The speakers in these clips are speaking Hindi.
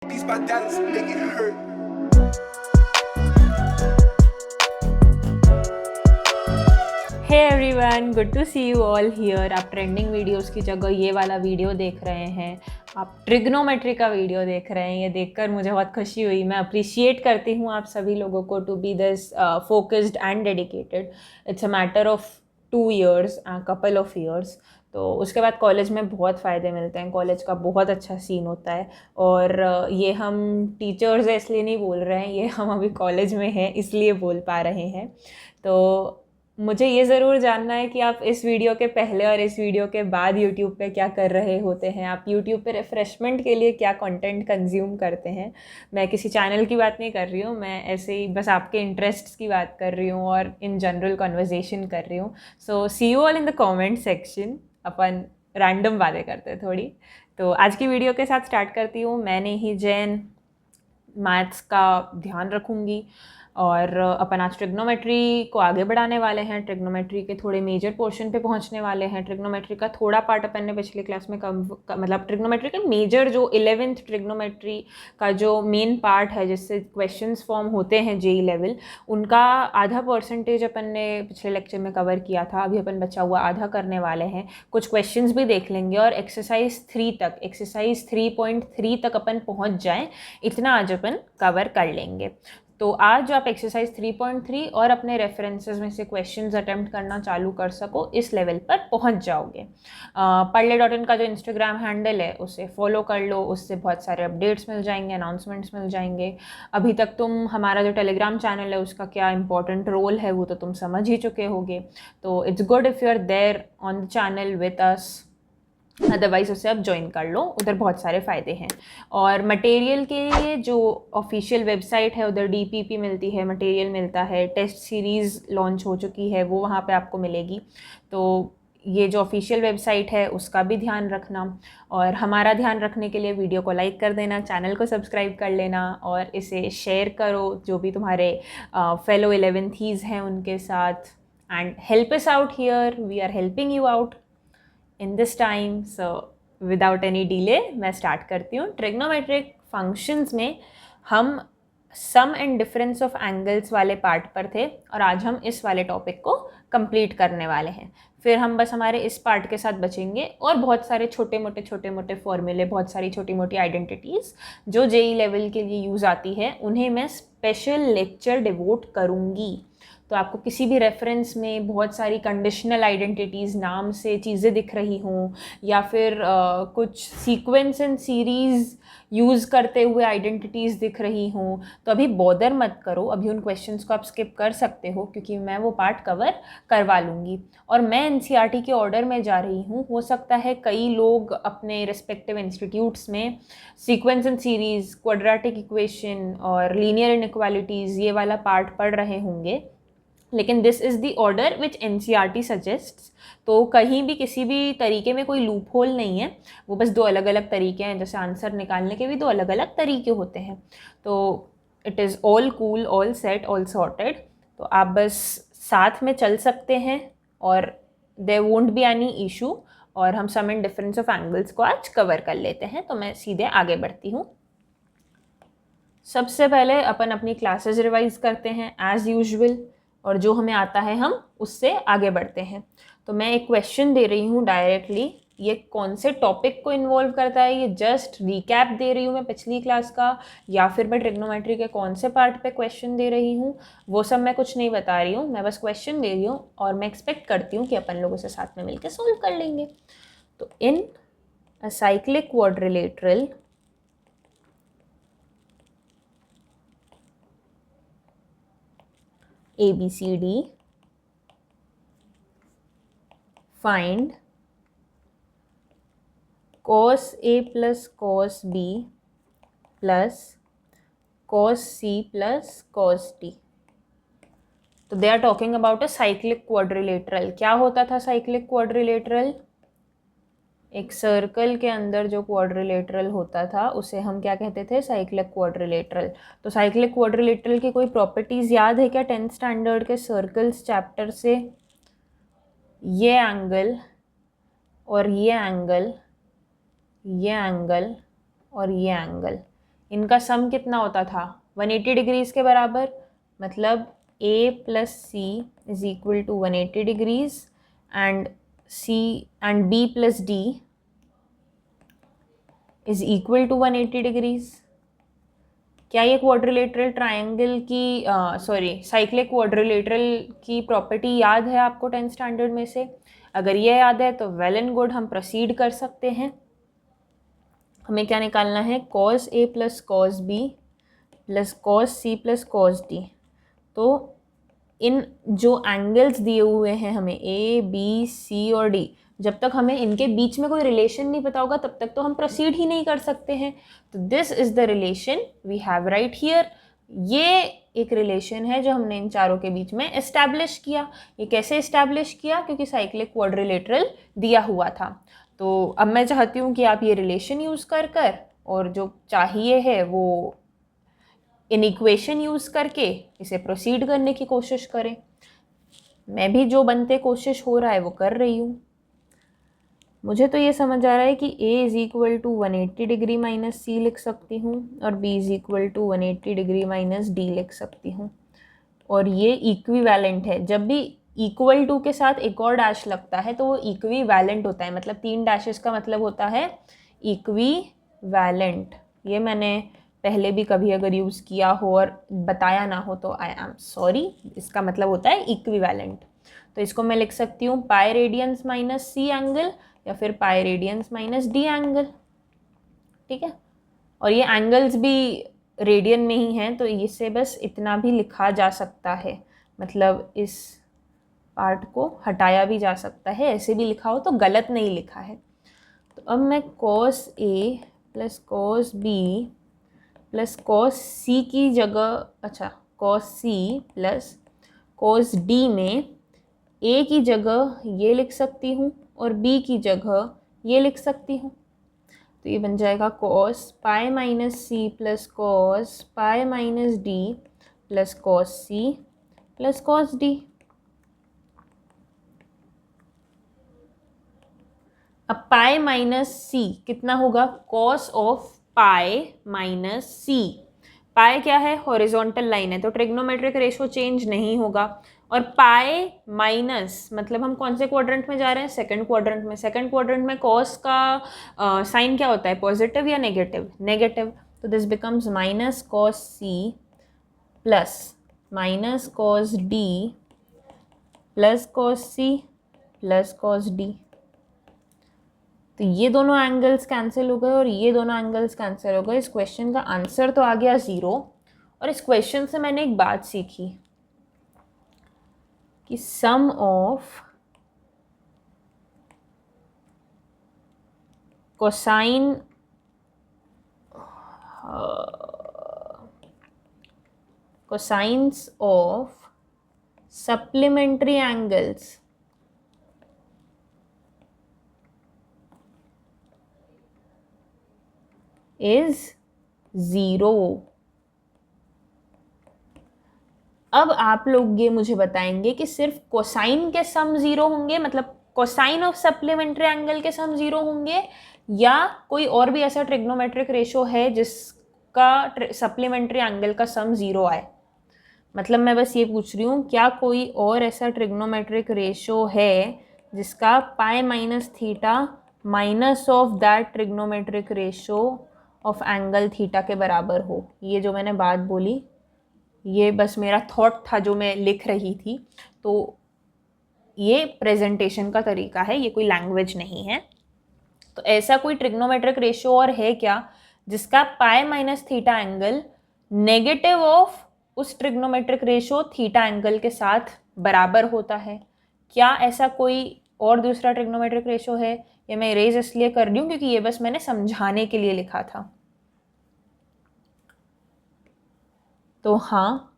Beats by Dallas, make it hurt. Hey everyone, good to see you all here. आप ट्रेंडिंग वीडियोस की जगह ये वाला वीडियो देख रहे हैं, आप ट्रिग्नोमेट्री का वीडियो देख रहे हैं। ये देखकर मुझे बहुत खुशी हुई। मैं अप्रिशिएट करती हूँ आप सभी लोगों को to be this focused and dedicated. It's a matter of 2 years, couple of years. तो उसके बाद कॉलेज में बहुत फ़ायदे मिलते हैं। कॉलेज का बहुत अच्छा सीन होता है। और ये हम टीचर्स हैं इसलिए नहीं बोल रहे हैं, ये हम अभी कॉलेज में हैं इसलिए बोल पा रहे हैं। तो मुझे ये ज़रूर जानना है कि आप इस वीडियो के पहले और इस वीडियो के बाद यूट्यूब पे क्या कर रहे होते हैं। आप यूट्यूब पे रिफ़्रेशमेंट के लिए क्या कंटेंट कंज्यूम करते हैं। मैं किसी चैनल की बात नहीं कर रही हूँ, मैं ऐसे ही बस आपके इंटरेस्ट्स की बात कर रही हूँ और इन जनरल कन्वर्जेशन कर रही हूँ। So see you all in the comment section. अपन रैंडम बातें करते हैं थोड़ी। तो आज की वीडियो के साथ स्टार्ट करती हूँ। मैंने ही जैन मैथ्स का ध्यान रखूँगी और अपन आज ट्रिग्नोमेट्री को आगे बढ़ाने वाले हैं। ट्रिग्नोमेट्री के थोड़े मेजर पोर्शन पे पहुंचने वाले हैं। ट्रिग्नोमेट्री का थोड़ा पार्ट अपन ने पिछले क्लास में मतलब ट्रिग्नोमेट्री के मेजर जो 11th ट्रिग्नोमेट्री का जो मेन पार्ट है जिससे क्वेश्चंस फॉर्म होते हैं जेई लेवल, उनका आधा परसेंटेज अपन ने पिछले लेक्चर में कवर किया था। अभी अपन बचा हुआ आधा करने वाले हैं। कुछ क्वेश्चंस भी देख लेंगे और एक्सरसाइज 3 तक अपन पहुँच जाएँ, इतना आज अपन कवर कर लेंगे। तो आज आप एक्सरसाइज 3.3 और अपने रेफरेंसेस में से क्वेश्चंस अटेम्प्ट करना चालू कर सको, इस लेवल पर पहुंच जाओगे। parle.in का जो इंस्टाग्राम हैंडल है उसे फॉलो कर लो, उससे बहुत सारे अपडेट्स मिल जाएंगे, अनाउंसमेंट्स मिल जाएंगे। अभी तक तुम हमारा जो टेलीग्राम चैनल है उसका क्या इंपॉर्टेंट रोल है वो तो तुम समझ ही चुके होगे। तो it's good if you are there on the channel with us, otherwise उसे आप ज्वाइन कर लो, उधर बहुत सारे फ़ायदे हैं। और मटेरियल के लिए जो ऑफिशियल वेबसाइट है उधर डीपीपी मिलती है, मटेरियल मिलता है। टेस्ट सीरीज़ लॉन्च हो चुकी है, वो वहाँ पे आपको मिलेगी। तो ये जो ऑफिशियल वेबसाइट है उसका भी ध्यान रखना, और हमारा ध्यान रखने के लिए वीडियो को लाइक कर देना, चैनल को सब्सक्राइब कर लेना और इसे शेयर करो जो भी तुम्हारे फेलो 11ths हैं उनके साथ। And help us out here, we are helping you out in this time. So without any delay मैं स्टार्ट करती हूँ। ट्रिग्नोमेट्रिक फंक्शंस में हम sum and difference of angles वाले पार्ट पर थे और आज हम इस वाले टॉपिक को कंप्लीट करने वाले हैं। फिर हम बस हमारे इस पार्ट के साथ बचेंगे और बहुत सारे छोटे मोटे फॉर्मूले, बहुत सारी छोटी मोटी आइडेंटिटीज़ जो जेई लेवल के लिए यूज़ आती है उन्हें मैं स्पेशल लेक्चर डिवोट करूँगी। तो आपको किसी भी रेफरेंस में बहुत सारी कंडीशनल आइडेंटिटीज़ नाम से चीज़ें दिख रही हों, या फिर कुछ सीक्वेंस एंड सीरीज़ यूज़ करते हुए आइडेंटिटीज़ दिख रही हों, तो अभी बॉदर मत करो, अभी उन क्वेश्चंस को आप स्किप कर सकते हो क्योंकि मैं वो पार्ट कवर करवा लूँगी। और मैं एनसीईआरटी के ऑर्डर में जा रही हूँ। हो सकता है कई लोग अपने रिस्पेक्टिव इंस्टीट्यूट्स में sequence and series, quadratic equation और लीनियर इनइक्वालिटीज़ ये वाला पार्ट पढ़ रहे होंगे, लेकिन this is the order which NCERT suggests. तो कहीं भी किसी भी तरीके में कोई लूप होल नहीं है, वो बस दो अलग अलग तरीके हैं। जैसे आंसर निकालने के भी दो अलग अलग तरीके होते हैं। तो it is all cool, all set, all sorted. तो आप बस साथ में चल सकते हैं और there won't be any issue. और हम sum and difference of angles को आज कवर कर लेते हैं। तो मैं सीधे आगे बढ़ती हूँ। सबसे पहले अपन अपनी क्लासेस रिवाइज करते हैं एज़ यूजुअल, और जो हमें आता है हम उससे आगे बढ़ते हैं। तो मैं एक क्वेश्चन दे रही हूँ डायरेक्टली, ये कौन से टॉपिक को इन्वॉल्व करता है ये जस्ट रिकैप दे रही हूँ मैं पिछली क्लास का, या फिर मैं ट्रिग्नोमेट्री के कौन से पार्ट पे क्वेश्चन दे रही हूँ वो सब मैं कुछ नहीं बता रही हूँ। मैं बस क्वेश्चन दे रही हूँ और मैं एक्सपेक्ट करती हूँ कि अपन लोगों से साथ में मिलकर सोल्व कर लेंगे। तो in a cyclic quadrilateral ABCD, find cos A plus cos B plus cos C plus cos D। तो they are talking about a cyclic quadrilateral. क्या होता था साइक्लिक क्वाड्रिलेटरल? एक सर्कल के अंदर जो क्वाड्रिलेटरल होता था उसे हम क्या कहते थे? Cyclic quadrilateral. तो साइक्लिक क्वाड्रिलेटरल की कोई प्रॉपर्टीज़ याद है क्या 10th स्टैंडर्ड के सर्कल्स चैप्टर से? ये एंगल और ये एंगल, ये एंगल और ये एंगल, इनका सम कितना होता था 180 डिग्रीज़ के बराबर, मतलब a plus C is equal to 180 degrees and c एंड b plus d is equal to 180 degrees. क्या ये क्वाड्रिलेटरल ट्रायंगल की साइक्लिक क्वाड्रिलेटरल की प्रॉपर्टी याद है आपको 10th स्टैंडर्ड में से? अगर ये याद है तो वेल एंड गुड, हम प्रोसीड कर सकते हैं। हमें क्या निकालना है, cos a plus cos b plus cos c plus cos d। तो इन जो एंगल्स दिए हुए हैं हमें a, b, c और d, जब तक हमें इनके बीच में कोई रिलेशन नहीं पता होगा तब तक तो हम प्रोसीड ही नहीं कर सकते हैं। तो this is the relation we have right here. ये एक रिलेशन है जो हमने इन चारों के बीच में एस्टैब्लिश किया। ये कैसे एस्टैब्लिश किया? क्योंकि साइक्लिक क्वाड्रिलेटरल दिया हुआ था। तो अब मैं चाहती हूँ कि आप ये रिलेशन यूज़ कर और जो चाहिए है वो इन इक्वेशन यूज़ करके इसे प्रोसीड करने की कोशिश करें। मैं भी जो बनते कोशिश हो रहा है वो कर रही हूँ। मुझे तो ये समझ आ रहा है कि a is equal to 180 degree minus C लिख सकती हूँ और b is equal to 180 degree minus D लिख सकती हूँ, और ये इक्विवेलेंट है। जब भी इक्वल टू के साथ एक और डैश लगता है तो वो इक्विवेलेंट होता है, मतलब 3 डैशेस का मतलब होता है इक्विवेलेंट। ये मैंने पहले भी कभी अगर यूज़ किया हो और बताया ना हो तो आई एम सॉरी। इसका मतलब होता है इक्विवेलेंट। तो इसको मैं लिख सकती हूँ pi radians minus C angle या फिर pi radians minus D angle. ठीक है, और ये एंगल्स भी रेडियन में ही हैं, तो इससे बस इतना भी लिखा जा सकता है, मतलब इस पार्ट को हटाया भी जा सकता है, ऐसे भी लिखा हो तो गलत नहीं लिखा है। तो अब मैं cos A plus cos B plus cos C की जगह, अच्छा cos C plus cos D में A की जगह ये लिख सकती हूँ और B की जगह ये लिख सकती हूँ। तो ये बन जाएगा cos pi minus C plus cos pi minus D plus cos C plus cos D। अब पाई माइनस सी कितना होगा, cos of pi minus C. Pi क्या है, हॉरिजॉन्टल लाइन है, तो ट्रिग्नोमेट्रिक रेशो चेंज नहीं होगा। और पाई माइनस मतलब हम कौन से क्वाड्रेंट में जा रहे हैं, सेकंड क्वाड्रेंट में। सेकंड क्वाड्रेंट में cos का साइन क्या होता है, पॉजिटिव या नेगेटिव? नेगेटिव। तो this becomes minus cos C plus minus cos D plus cos C plus cos D. तो ये दोनों एंगल्स कैंसिल हो गए और ये दोनों एंगल्स कैंसिल हो गए। इस क्वेश्चन का आंसर तो आ गया 0। और इस क्वेश्चन से मैंने एक बात सीखी कि sum of cosine cosines of supplementary angles is 0। अब आप लोग ये मुझे बताएंगे कि सिर्फ कोसाइन के सम 0 होंगे, मतलब कोसाइन ऑफ सप्लीमेंट्री एंगल के सम 0 होंगे, या कोई और भी ऐसा ट्रिग्नोमेट्रिक रेशो है जिसका सप्लीमेंट्री एंगल का सम 0 आए? मतलब मैं बस ये पूछ रही हूँ, क्या कोई और ऐसा ट्रिग्नोमेट्रिक रेशो है जिसका पाई minus theta minus of that trigonometric ratio of angle theta के बराबर हो? ये जो मैंने बात बोली ये बस मेरा थॉट था जो मैं लिख रही थी, तो ये प्रेजेंटेशन का तरीका है, ये कोई लैंग्वेज नहीं है। तो ऐसा कोई ट्रिग्नोमेट्रिक रेशो और है क्या जिसका पाई minus theta angle negative of उस ट्रिग्नोमेट्रिक रेशो थीटा एंगल के साथ बराबर होता है? क्या ऐसा कोई और दूसरा ट्रिग्नोमेट्रिक रेशो है? ये मैं इरेज इसलिए कर रही हूँ क्योंकि ये बस मैंने समझाने के लिए लिखा था। तो हाँ,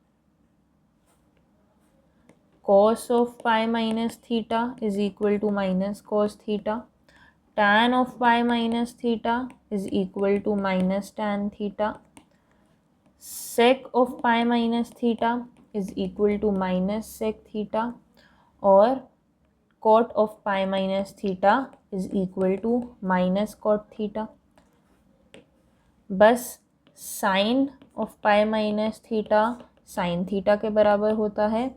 cos of pi minus theta is equal to minus cos theta, tan of pi minus theta is equal to minus tan theta, sec of pi minus theta is equal to minus sec theta, और cot of pi minus theta is equal to minus cot theta। बस sine of pi minus theta sine theta के बराबर होता है,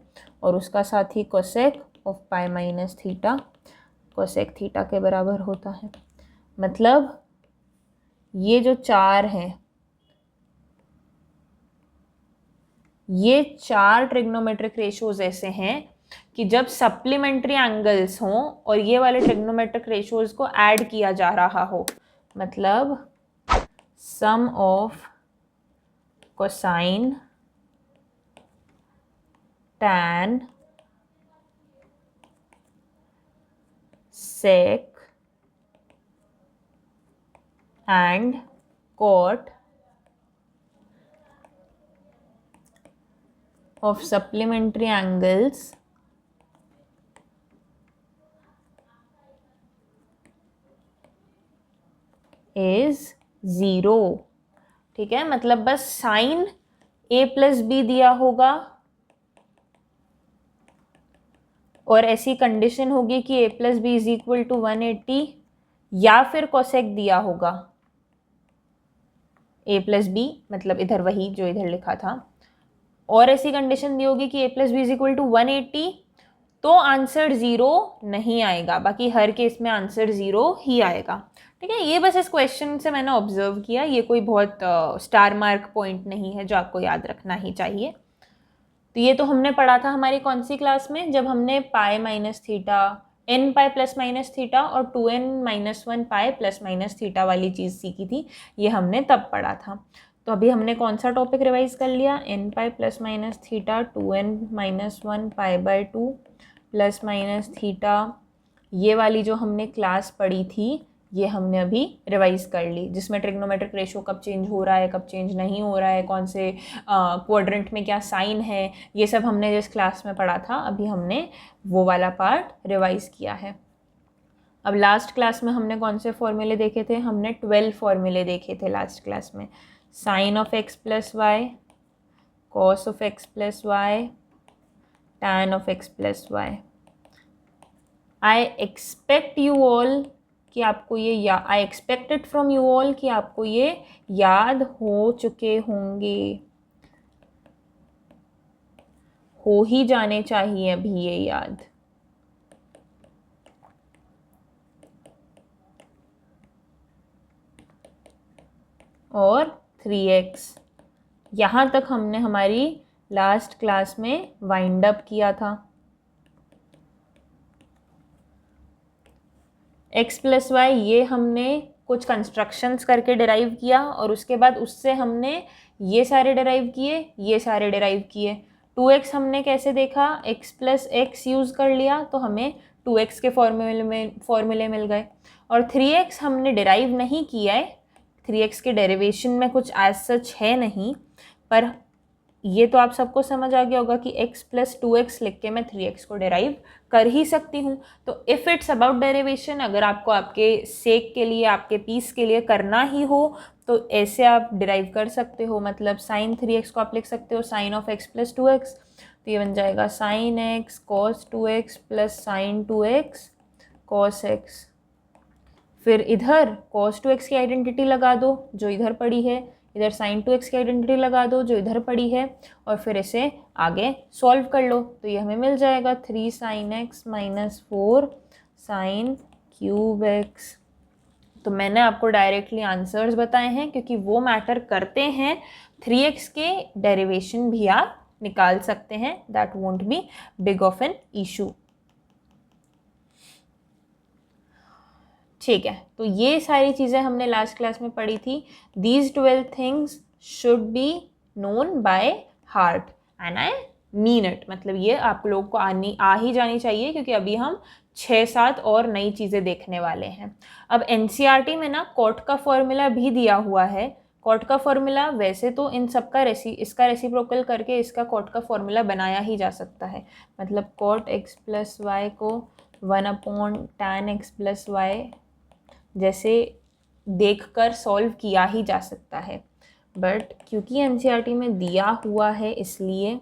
और उसका साथ ही cosec of pi minus theta cosec theta के बराबर होता है। मतलब ये जो चार हैं, ये चार ट्रिग्नोमेट्रिक रेशियोज ऐसे हैं कि जब सप्लीमेंट्री एंगल्स हों और ये वाले ट्रिग्नोमेट्रिक रेशियोज को ऐड किया जा रहा हो, मतलब sum of cosine tan sec and cot of supplementary angles is 0। ठीक है, मतलब बस साइन a प्लस बी दिया होगा और ऐसी कंडीशन होगी कि a plus B is equal to 180, या फिर कोसेक दिया होगा a प्लस बी, मतलब इधर वही जो इधर लिखा था, और ऐसी कंडीशन दी होगी कि a plus B is equal to 180, तो आंसर 0 नहीं आएगा। बाकी हर केस में आंसर 0 ही आएगा। ठीक है, ये बस इस क्वेश्चन से मैंने ऑब्जर्व किया, ये कोई बहुत स्टार मार्क पॉइंट नहीं है जो आपको याद रखना ही चाहिए। तो ये तो हमने पढ़ा था हमारी कौन सी क्लास में, जब हमने pi minus theta N pi plus minus theta और 2n-1 पाई प्लस माइनस थीटा वाली चीज़ सीखी थी, ये हमने तब पढ़ा था। तो अभी हमने कौन सा टॉपिक रिवाइज कर लिया, N pi plus minus theta 2n-1 pi by 2 plus minus theta, ये वाली जो हमने क्लास पढ़ी थी ये हमने अभी रिवाइज कर ली, जिसमें ट्रिग्नोमेट्रिक रेशो कब चेंज हो रहा है कब चेंज नहीं हो रहा है, कौन से क्वाड्रेंट में क्या साइन है, ये सब हमने जिस क्लास में पढ़ा था अभी हमने वो वाला पार्ट रिवाइज किया है। अब लास्ट क्लास में हमने कौन से फॉर्मूले देखे थे, हमने 12 फॉर्मूले देखे थे लास्ट क्लास में। Sine of x plus Y, cos of x plus Y, tan of x plus Y. I expect you all कि आपको ये I expected from you all कि आपको ये याद हो चुके होंगे, हो ही जाने चाहिए अभी ये याद। और 3x यहाँ तक हमने हमारी लास्ट क्लास में वाइंड अप किया था। x प्लस वाई ये हमने कुछ कंस्ट्रक्शंस करके डिराइव किया, और उसके बाद उससे हमने ये सारे डिराइव किए, ये सारे डिराइव किए। 2x हमने कैसे देखा, x प्लस एक्स यूज़ कर लिया तो हमें 2x के फॉर्मूले मिल गए। और 3x हमने डिराइव नहीं किया है, 3x के डेरिवेशन में कुछ एज सच है नहीं, पर ये तो आप सबको समझ आ गया होगा कि x प्लस 2x लिख के मैं 3x को डेराइव कर ही सकती हूँ। तो इफ़ इट्स अबाउट डेरिवेशन, अगर आपको आपके सेक के लिए आपके पीस के लिए करना ही हो तो ऐसे आप डिराइव कर सकते हो। मतलब साइन 3x को आप लिख सकते हो sign of x plus 2x, तो ये बन जाएगा sine x cos 2x plus sine 2x cos x। फिर इधर cos 2x की आइडेंटिटी लगा दो जो इधर पड़ी है, इधर sin 2x की आइडेंटिटी लगा दो जो इधर पड़ी है, और फिर इसे आगे सॉल्व कर लो। तो ये हमें मिल जाएगा 3 sin x minus 4 sin cube x। तो मैंने आपको डायरेक्टली आंसर्स बताए हैं क्योंकि वो मैटर करते हैं। 3x के डेरिवेशन भी आप निकाल सकते हैं, that won't be big of an issue. ठीक है, तो ये सारी चीज़ें हमने लास्ट क्लास में पढ़ी थी। These 12 things should be known by heart and I mean it, मतलब ये आप लोग को आ ही जानी चाहिए क्योंकि अभी हम 6-7 और नई चीज़ें देखने वाले हैं। अब NCERT में ना कॉट का फॉर्मूला भी दिया हुआ है। कॉट का फॉर्मूला वैसे तो इन सब का इसका रेसिप्रोकल करके इसका कॉट का फॉर्मूला बनाया ही जा सकता है। मतलब कॉट x प्लस वाई को 1/tan x प्लस वाई जैसे देखकर सॉल्व किया ही जा सकता है, बट क्योंकि NCERT में दिया हुआ है इसलिए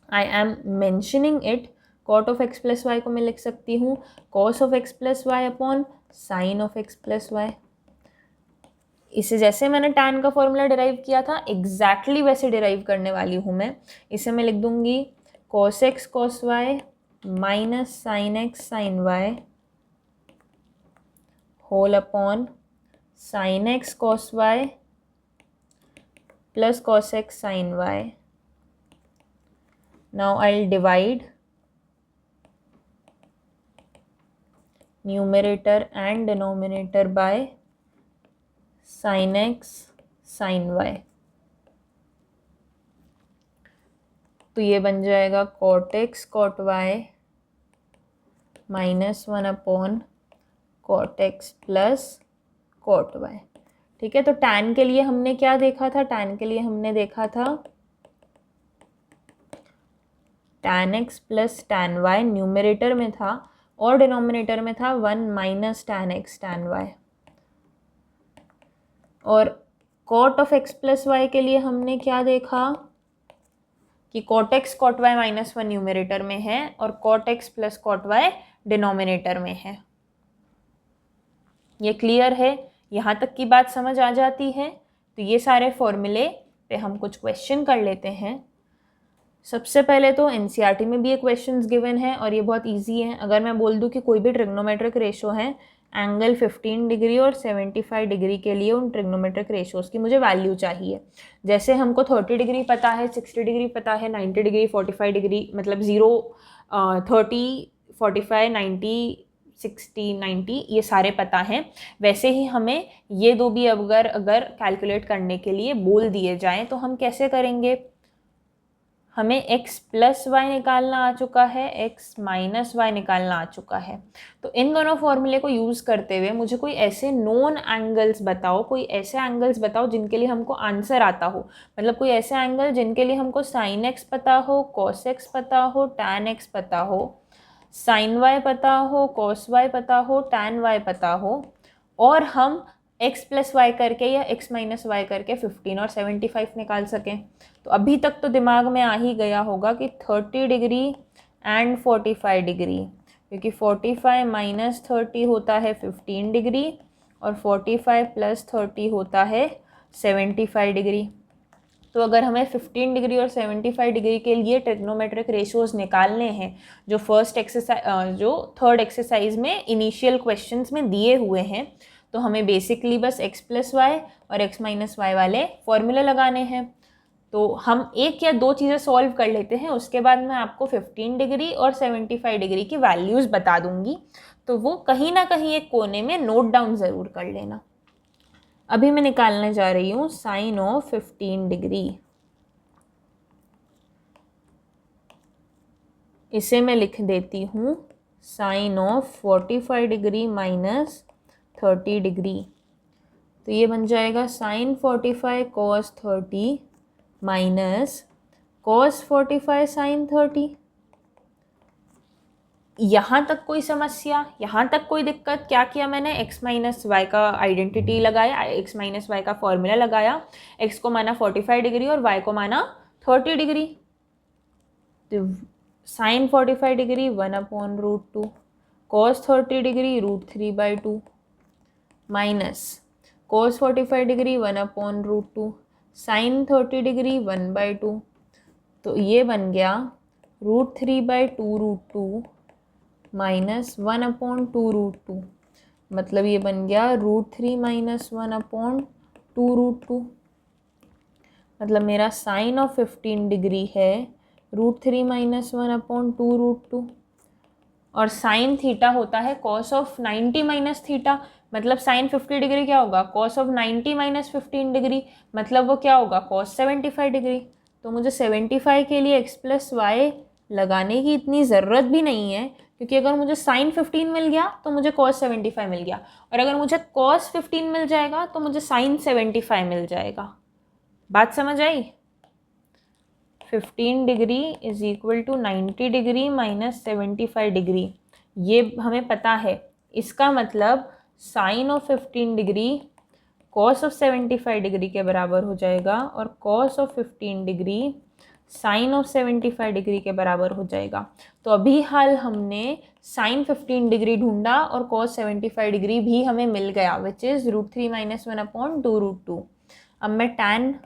I am mentioning it. Cot of x plus Y को मैं लिख सकती हूँ cos of x plus Y upon sine of x plus Y. इसे जैसे मैंने tan का फॉर्मूला डिराइव किया था एग्जैक्टली वैसे डिराइव करने वाली हूँ मैं। इसे मैं लिख दूंगी cos x cos y minus sin x sin y whole upon sin x cos y plus cos x sin y. Now I'll divide numerator and denominator by sin x sin y. तो ये बन जाएगा cot x cot y minus 1 upon cot x plus cot y। ठीक है, तो tan के लिए हमने क्या देखा था? tan के लिए हमने देखा था tan x plus tan y numerator में था और डिनोमिनेटर में था 1 minus tan x tan y। और cot of x plus y के लिए हमने क्या देखा कि cot x cot y minus 1 numerator में है और cot x plus cot y denominator में है। ये क्लियर है? यहाँ तक की बात समझ आ जाती है? तो ये सारे फॉर्मूले पे हम कुछ क्वेश्चन कर लेते हैं। सबसे पहले तो एनसीईआरटी में भी ये क्वेश्चंस गिवन है और ये बहुत इजी है। अगर मैं बोल दूं कि कोई भी ट्रिग्नोमेट्रिक रेशो है, एंगल 15 डिग्री और 75 डिग्री के लिए उन ट्रिग्नोमेट्रिक रेशोज़ की मुझे वैल्यू चाहिए। जैसे हमको 30 डिग्री पता है, 60 डिग्री पता है, 90 डिग्री, 45 डिग्री, मतलब 0, 30, 45, 90, 60, 90 ये सारे पता हैं। वैसे ही हमें ये दो भी अगर कैलकुलेट करने के लिए बोल दिए जाएँ तो हम कैसे करेंगे? हमें x प्लस वाई निकालना आ चुका है, x माइनस वाई निकालना आ चुका है। तो इन दोनों फॉर्मूले को यूज़ करते हुए मुझे कोई ऐसे नोन एंगल्स बताओ, कोई ऐसे एंगल्स बताओ जिनके लिए हमको आंसर आता हो। मतलब कोई ऐसे एंगल जिनके लिए हमको sin x पता हो, cos x पता हो, tan x पता हो, sin y पता हो, cos y पता हो, tan y पता हो, और हम x प्लस वाई करके या x माइनस वाई करके 15 और 75 निकाल सकें। तो अभी तक तो दिमाग में आ ही गया होगा कि 30 डिग्री एंड 45 डिग्री, क्योंकि 45 माइनस 30 होता है 15 डिग्री और 45 प्लस 30 होता है 75 डिग्री। तो अगर हमें 15 डिग्री और 75 डिग्री के लिए ट्रिग्नोमेट्रिक रेशियोज निकालने हैं जो थर्ड एक्सरसाइज में इनिशियल क्वेश्चंस में दिए हुए हैं, तो हमें बेसिकली बस x प्लस वाई और x माइनस वाई वाले फॉर्मूले लगाने हैं। तो हम एक या दो चीज़ें सॉल्व कर लेते हैं, उसके बाद मैं आपको 15 डिग्री और 75 डिग्री की वैल्यूज़ बता दूंगी, तो वो कहीं ना कहीं एक कोने में नोट डाउन ज़रूर कर लेना। अभी मैं निकालने जा रही हूँ साइन ऑफ 15 डिग्री। इसे मैं लिख देती हूँ sine of 45 degree minus 30 degree. तो ये बन जाएगा sine 45 cos 30 minus cos 45 sine 30। यहाँ तक कोई समस्या, यहाँ तक कोई दिक्कत? क्या किया मैंने? x माइनस वाई का आइडेंटिटी लगाया, x माइनस वाई का फॉर्मूला लगाया, x को माना 45 डिग्री और y को माना 30 डिग्री। तो sine 45 degree 1/√2, cos 30 degree √3/2 minus cos 45 degree 1/√2, sine 30 degree 1/2। तो ये बन गया √3/2√2 माइनस 1/2√2, मतलब ये बन गया √3 माइनस 1/2√2। मतलब मेरा साइन ऑफ 15 डिग्री है √3 माइनस 1/2√2, और साइन थीटा होता है कॉस ऑफ 90 माइनस थीटा। मतलब साइन 50 डिग्री क्या होगा? कॉस ऑफ 90 माइनस 15 डिग्री, मतलब वो क्या होगा? Cos 75 degree. तो मुझे 75 के लिए x प्लस वाई लगाने की इतनी ज़रूरत भी नहीं है, क्योंकि अगर मुझे साइन 15 मिल गया तो मुझे कॉस 75 मिल गया, और अगर मुझे कॉस 15 मिल जाएगा तो मुझे साइन 75 मिल जाएगा। बात समझ आई? 15 degree is equal to 90 degree minus 75 degree, ये हमें पता है। इसका मतलब sine of 15 degree cos of 75 degree के बराबर हो जाएगा, और cos of 15 degree sine of 75 degree के बराबर हो जाएगा। तो अभी हाल हमने साइन 15 डिग्री ढूंढा और कॉस 75 डिग्री भी हमें मिल गया, विच इज़ √3 - 1/2√2। अब मैं टैन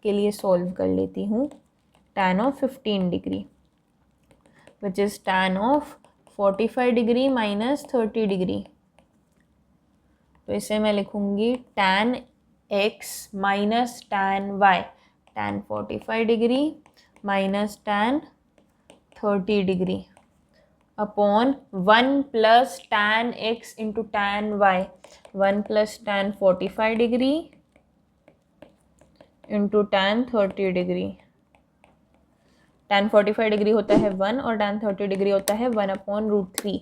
के लिए सॉल्व कर लेती हूँ। Tan of 15 degree which is tan of 45 degree minus 30 degree. तो इसे मैं लिखूँगी tan x minus tan y, tan 45 degree minus tan 30 degree upon 1 plus tan x into tan y, 1 plus tan 45 degree into tan 30 degree. Tan 45 degree होता है 1 और टैन 30 डिग्री होता है 1/√3।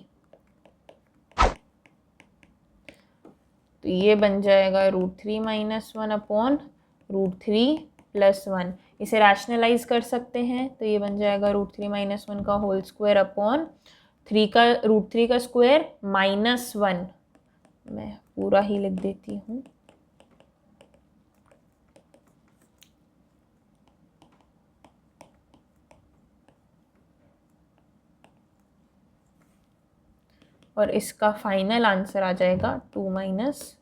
तो ये बन जाएगा √3 - 1/√3 + 1। इसे रैशनलाइज कर सकते हैं तो ये बन जाएगा √3 - 1 का होल स्क्वायर अपॉन 3 का √3 का स्क्वायर -1। मैं पूरा ही लिख देती हूँ। और इसका फाइनल आंसर आ जाएगा 2 -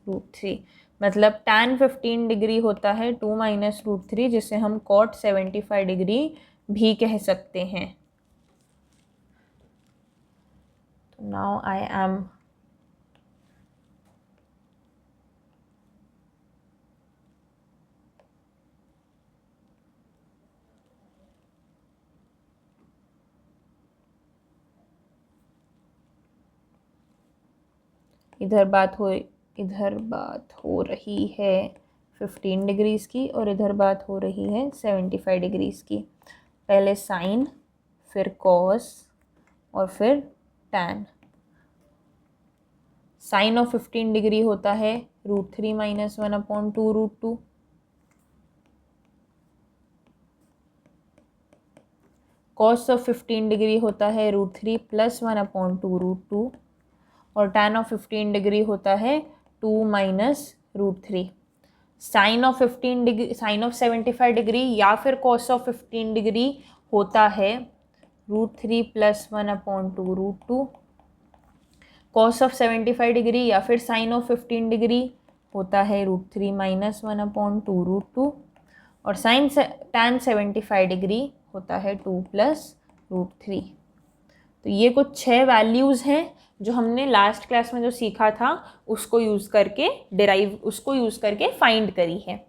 √3। मतलब टैन 15 डिग्री होता है 2 - √3, जिसे हम कॉट 75 डिग्री भी कह सकते हैं। तो नाउ आई एम इधर बात हो रही है 15 डिग्रीज़ की और इधर बात हो रही है 75 डिग्रीज़ की। पहले साइन, फिर कॉस और फिर टैन। साइन ऑफ 15 डिग्री होता है √3 - 1/2√2। कॉस ऑफ 15 डिग्री होता है √3 + 1/2√2। और टैन ऑफ 15 डिग्री होता है 2 - √3। Sine of 15 degree, sine of 75 degree या फिर कॉस ऑफ 15 डिग्री होता है √3 + 1/2√2। कॉस ऑफ 75 डिग्री या फिर साइन ऑफ 15 डिग्री होता है √3 - 1/2√2। और साइन टैन 75 डिग्री होता है 2 + √3। तो ये कुछ 6 वैल्यूज़ हैं जो हमने लास्ट क्लास में जो सीखा था उसको यूज़ करके फाइंड करी है।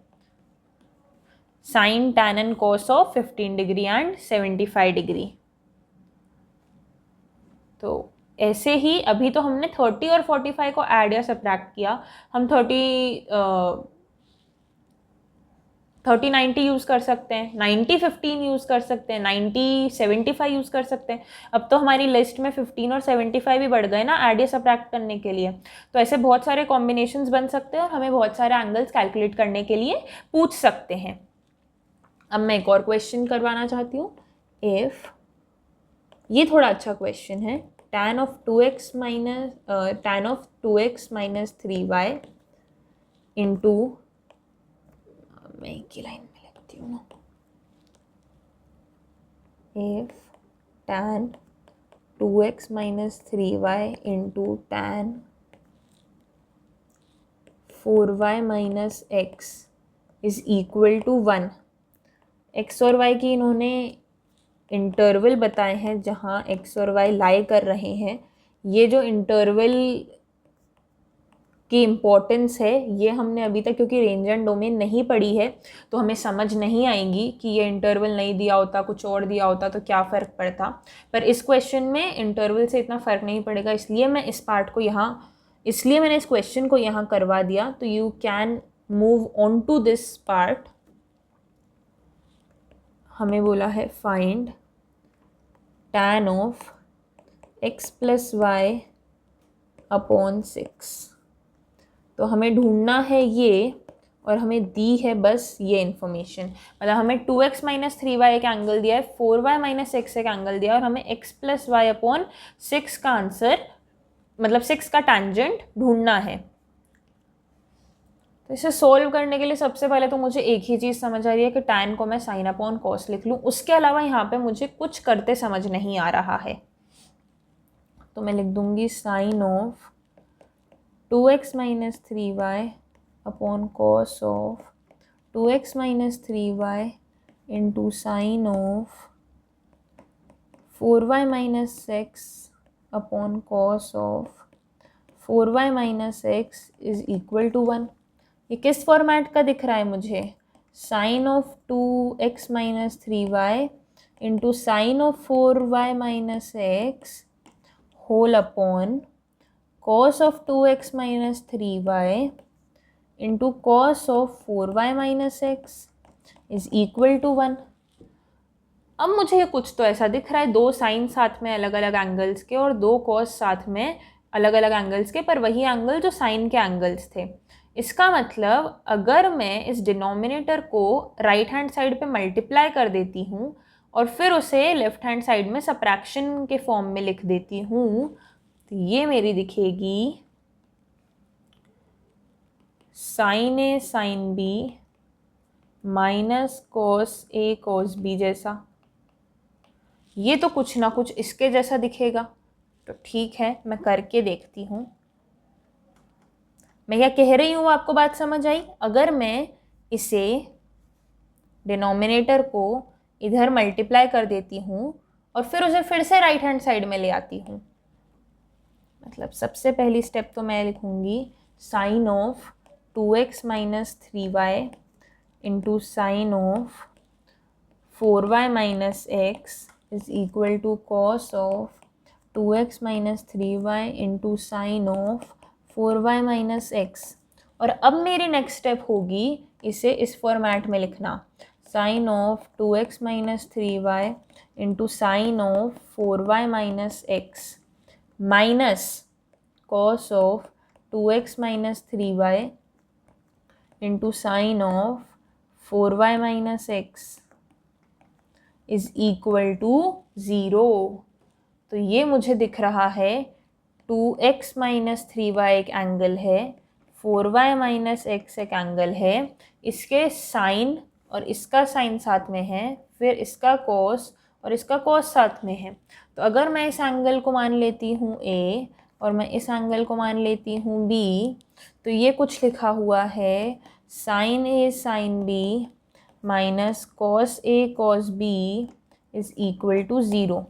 Sine, tan and cos of 15 degree and 75 degree. तो ऐसे ही अभी तो हमने 30 और 45 को ऐड या सब्ट्रैक्ट किया। हम 30-90 यूज़ कर सकते हैं, 90-15 यूज़ कर सकते हैं, 90-75 यूज़ कर सकते हैं। अब तो हमारी लिस्ट में 15 और 75 भी बढ़ गए ना ऐड या सब्ट्रैक्ट करने के लिए। तो ऐसे बहुत सारे कॉम्बिनेशंस बन सकते हैं और हमें बहुत सारे एंगल्स कैलकुलेट करने के लिए पूछ सकते हैं। अब मैं एक और क्वेश्चन करवाना चाहती हूँ। इफ़, ये थोड़ा अच्छा क्वेश्चन है, tan of 2x - 3y into, मैं एक ही लाइन में लिखती हूँ ना, if tan 2x - 3y into tan 4y - x is equal to 1। x और y की इन्होंने इंटरवल बताए हैं जहाँ x और y लाई कर रहे हैं। ये जो इंटरवल की इम्पोर्टेंस है ये हमने अभी तक, क्योंकि रेंज एंड डोमेन नहीं पढ़ी है तो हमें समझ नहीं आएगी कि ये इंटरवल नहीं दिया होता, कुछ और दिया होता तो क्या फ़र्क पड़ता। पर इस क्वेश्चन में इंटरवल से इतना फ़र्क नहीं पड़ेगा, इसलिए मैंने इस क्वेश्चन को यहाँ करवा दिया। तो you can move on to this part. हमें बोला है find tan of x + y upon 6। तो हमें ढूंढना है ये और हमें दी है बस ये इन्फॉर्मेशन। मतलब हमें 2x - 3y एक एंगल दिया है, 4y - x एक एंगल दिया है और हमें x + y अपॉन 6 का आंसर, मतलब 6 का टेंजेंट ढूंढना है। तो इसे सोल्व करने के लिए सबसे पहले तो मुझे एक ही चीज़ समझ आ रही है कि tan को मैं साइन अपॉन कॉस लिख लूँ, उसके अलावा यहाँ पे मुझे कुछ करते समझ नहीं आ रहा है। तो मैं लिख दूँगी sine of 2x minus 3y upon cos of 2x minus 3y into sine of 4y minus x upon cos of 4y minus x is equal to 1। ये किस फॉर्मेट का दिख रहा है मुझे? Sine of 2x minus 3y into sine of 4y minus x whole upon cos of 2x minus 3y into cos of 4y minus x is equal to 1। अब मुझे ये कुछ तो ऐसा दिख रहा है, दो साइन साथ में अलग अलग एंगल्स के और दो कॉस साथ में अलग अलग एंगल्स के, पर वही एंगल जो साइन के एंगल्स थे। इसका मतलब अगर मैं इस डिनोमिनेटर को राइट हैंड साइड पे मल्टीप्लाई कर देती हूँ और फिर उसे लेफ्ट हैंड साइड में सब्ट्रैक्शन के फॉर्म में लिख देती हूँ, तो ये मेरी दिखेगी sign a sine B minus cos a cos B जैसा। ये तो कुछ ना कुछ इसके जैसा दिखेगा। तो ठीक है, मैं करके देखती हूँ। मैं क्या कह रही हूँ आपको बात समझ आई? अगर मैं इसे डिनोमिनेटर को इधर मल्टीप्लाई कर देती हूँ और फिर उसे फिर से राइट हैंड साइड में ले आती हूँ, मतलब सबसे पहली स्टेप तो मैं लिखूँगी sine of 2x minus 3y into sine of 4y minus x is equal to cos of 2x minus 3y into sine of 4y minus x। और अब मेरी नेक्स्ट स्टेप होगी इसे इस फॉर्मेट में लिखना, sine of 2x minus 3y into sine of 4y minus x minus cos of 2x minus 3y into sine of 4y minus x is equal to 0। तो ये मुझे दिख रहा है 2x माइनस 3y एक एंगल है, 4y माइनस x एक एंगल है, इसके साइन और इसका साइन साथ में है, फिर इसका कॉस और इसका कॉस साथ में है। तो अगर मैं इस एंगल को मान लेती हूँ A और मैं इस एंगल को मान लेती हूँ B, तो ये कुछ लिखा हुआ है sine A sine B minus cos A cos B is equal to 0।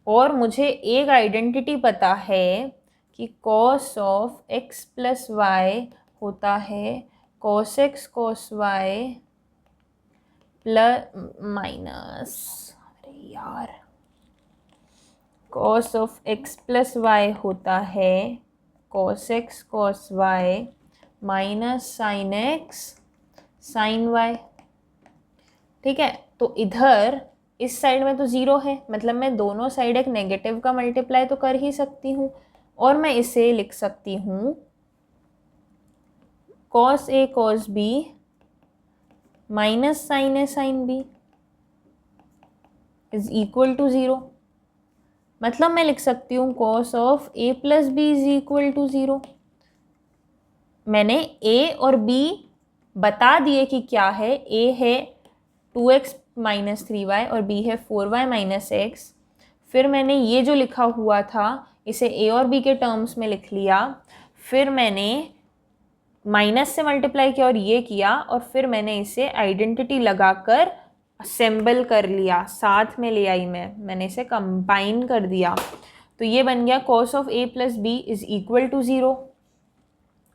और मुझे एक आइडेंटिटी पता है कि cos of x plus y होता है cos x cos y plus minus, अरे यार, cos of x plus y होता है cos x cos y minus sine x sine y. ठीक है, तो इधर इस साइड में तो 0 है, मतलब मैं दोनों साइड एक नेगेटिव का मल्टीप्लाई तो कर ही सकती हूँ और मैं इसे लिख सकती हूँ cos a cos b minus sine a sine b is equal to 0। मतलब मैं लिख सकती हूँ cos of a plus B is equal to 0। मैंने ए और बी बता दिए कि क्या है। ए है 2x माइनस 3y और b है 4y माइनस x। फिर मैंने ये जो लिखा हुआ था इसे a और b के टर्म्स में लिख लिया, फिर मैंने माइनस से मल्टीप्लाई किया और ये किया, और फिर मैंने इसे आइडेंटिटी लगाकर असेंबल कर लिया, साथ में ले आई मैंने इसे कंबाइन कर दिया। तो ये बन गया cos of a plus B is equal to 0।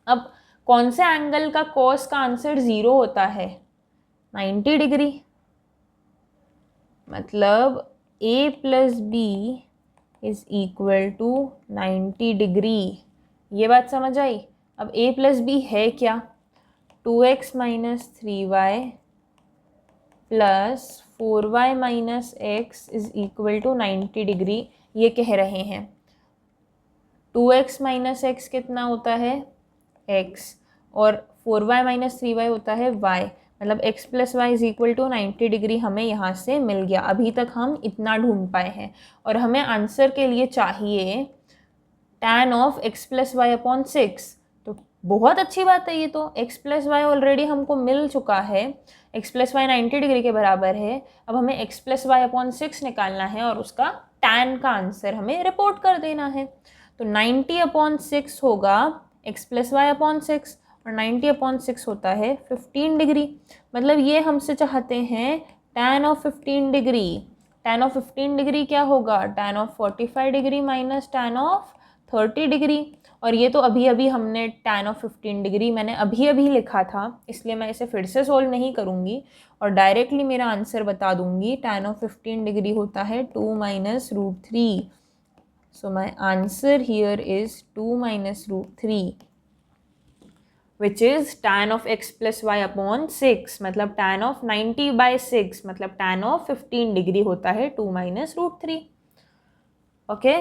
अब कौन से एंगल का कॉस का आंसर 0 होता है? 90 डिग्री। मतलब a plus B is equal to 90 degree. ये बात समझ आई? अब a प्लस बी है क्या? 2x minus 3y plus 4y minus x is equal to 90 degree, ये कह रहे हैं। 2x माइनस x कितना होता है? x, और 4y माइनस 3y होता है y। मतलब x plus y is equal to 90 degree हमें यहाँ से मिल गया। अभी तक हम इतना ढूंढ पाए हैं और हमें आंसर के लिए चाहिए tan of x plus Y upon 6। तो बहुत अच्छी बात है ये तो। x प्लस वाई ऑलरेडी हमको मिल चुका है, x प्लस वाई 90 डिग्री के बराबर है। अब हमें x प्लस वाई अपॉन 6 निकालना है और उसका tan का आंसर हमें रिपोर्ट कर देना है। तो 90 अपॉन 6 होगा x प्लस वाई अपॉन 6 और 90 अपॉन 6 होता है 15 डिग्री। मतलब ये हमसे चाहते हैं tan of 15 degree. tan of 15 degree क्या होगा? tan of 45 degree minus tan of 30 degree. और ये तो अभी अभी हमने tan ऑफ 15 डिग्री मैंने अभी अभी लिखा था, इसलिए मैं इसे फिर से सोल्व नहीं करूँगी और डायरेक्टली मेरा आंसर बता दूँगी। tan ऑफ 15 डिग्री होता है 2 minus root 3। So my answer here is 2 minus root 3 which is tan of x plus Y upon 6। मतलब tan ऑफ 90/6 मतलब tan ऑफ 15 डिग्री होता है 2 माइनस रूट 3। ओके,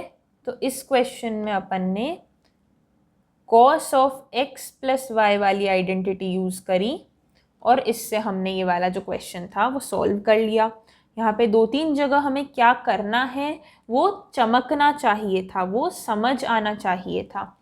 तो इस क्वेश्चन में अपन ने cos of x plus y वाली आइडेंटिटी यूज़ करी और इससे हमने ये वाला जो क्वेश्चन था वो सॉल्व कर लिया। यहाँ पे 2-3 जगह हमें क्या करना है वो चमकना चाहिए था, वो समझ आना चाहिए था।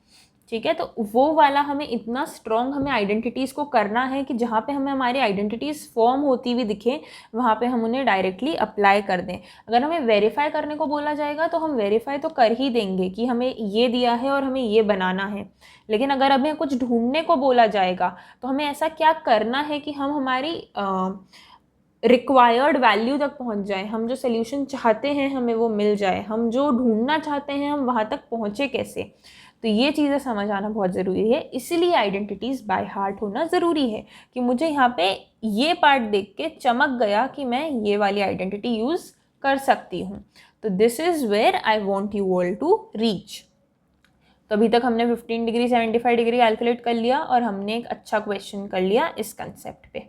ठीक है, तो वो वाला हमें इतना स्ट्रॉन्ग हमें आइडेंटिटीज़ को करना है कि जहाँ पे हमें हमारी आइडेंटिटीज़ फॉर्म होती हुई दिखे वहाँ पे हम उन्हें डायरेक्टली अप्लाई कर दें। अगर हमें वेरीफाई करने को बोला जाएगा तो हम वेरीफाई तो कर ही देंगे कि हमें ये दिया है और हमें ये बनाना है, लेकिन अगर हमें कुछ ढूंढने को बोला जाएगा तो हमें ऐसा क्या करना है कि हम हमारी रिक्वायर्ड वैल्यू तक पहुंच जाए, हम जो सोल्यूशन चाहते हैं हमें वो मिल जाए, हम जो ढूंढना चाहते हैं हम वहाँ तक पहुँचे कैसे। तो ये चीज़ें समझ आना बहुत ज़रूरी है, इसीलिए आइडेंटिटीज़ बाय हार्ट होना ज़रूरी है कि मुझे यहाँ पे ये पार्ट देख के चमक गया कि मैं ये वाली आइडेंटिटी यूज़ कर सकती हूँ। तो this is where I want you all to reach. तो अभी तक हमने 15 डिग्री 75 डिग्री कैलकुलेट कर लिया और हमने एक अच्छा क्वेश्चन कर लिया इस कंसेप्ट पे।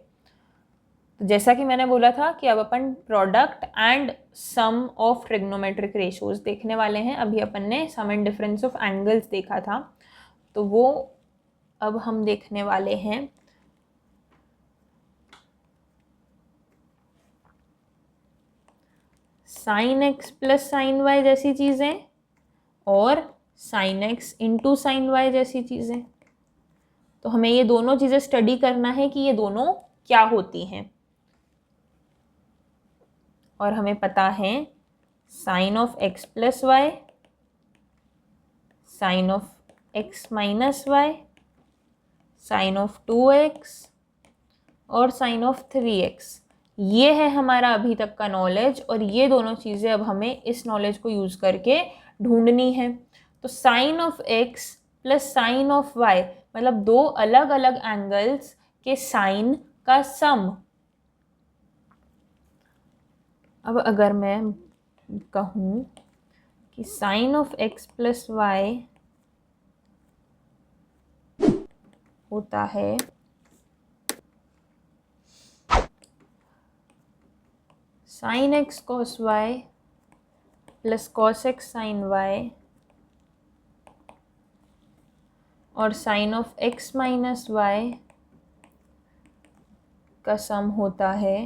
तो जैसा कि मैंने बोला था कि अब अपन product and sum of trigonometric ratios देखने वाले हैं। अभी अपन ने sum and difference of angles देखा था, तो वो अब हम देखने वाले हैं sine x plus sine y जैसी चीज़ें और sine x into sine y जैसी चीज़ें। तो हमें ये दोनों चीज़ें स्टडी करना है कि ये दोनों क्या होती हैं। और हमें पता है sine of x plus y, sine of x minus y, sine of 2x और साइन ऑफ 3x। ये है हमारा अभी तक का नॉलेज और ये दोनों चीज़ें अब हमें इस नॉलेज को यूज़ करके ढूंढनी है। तो sine of x plus sine of y मतलब दो अलग अलग एंगल्स के साइन का सम। अब अगर मैं कहूँ कि sine of x plus y होता है sine x cos y plus cos x sine y और sine of x minus y का सम होता है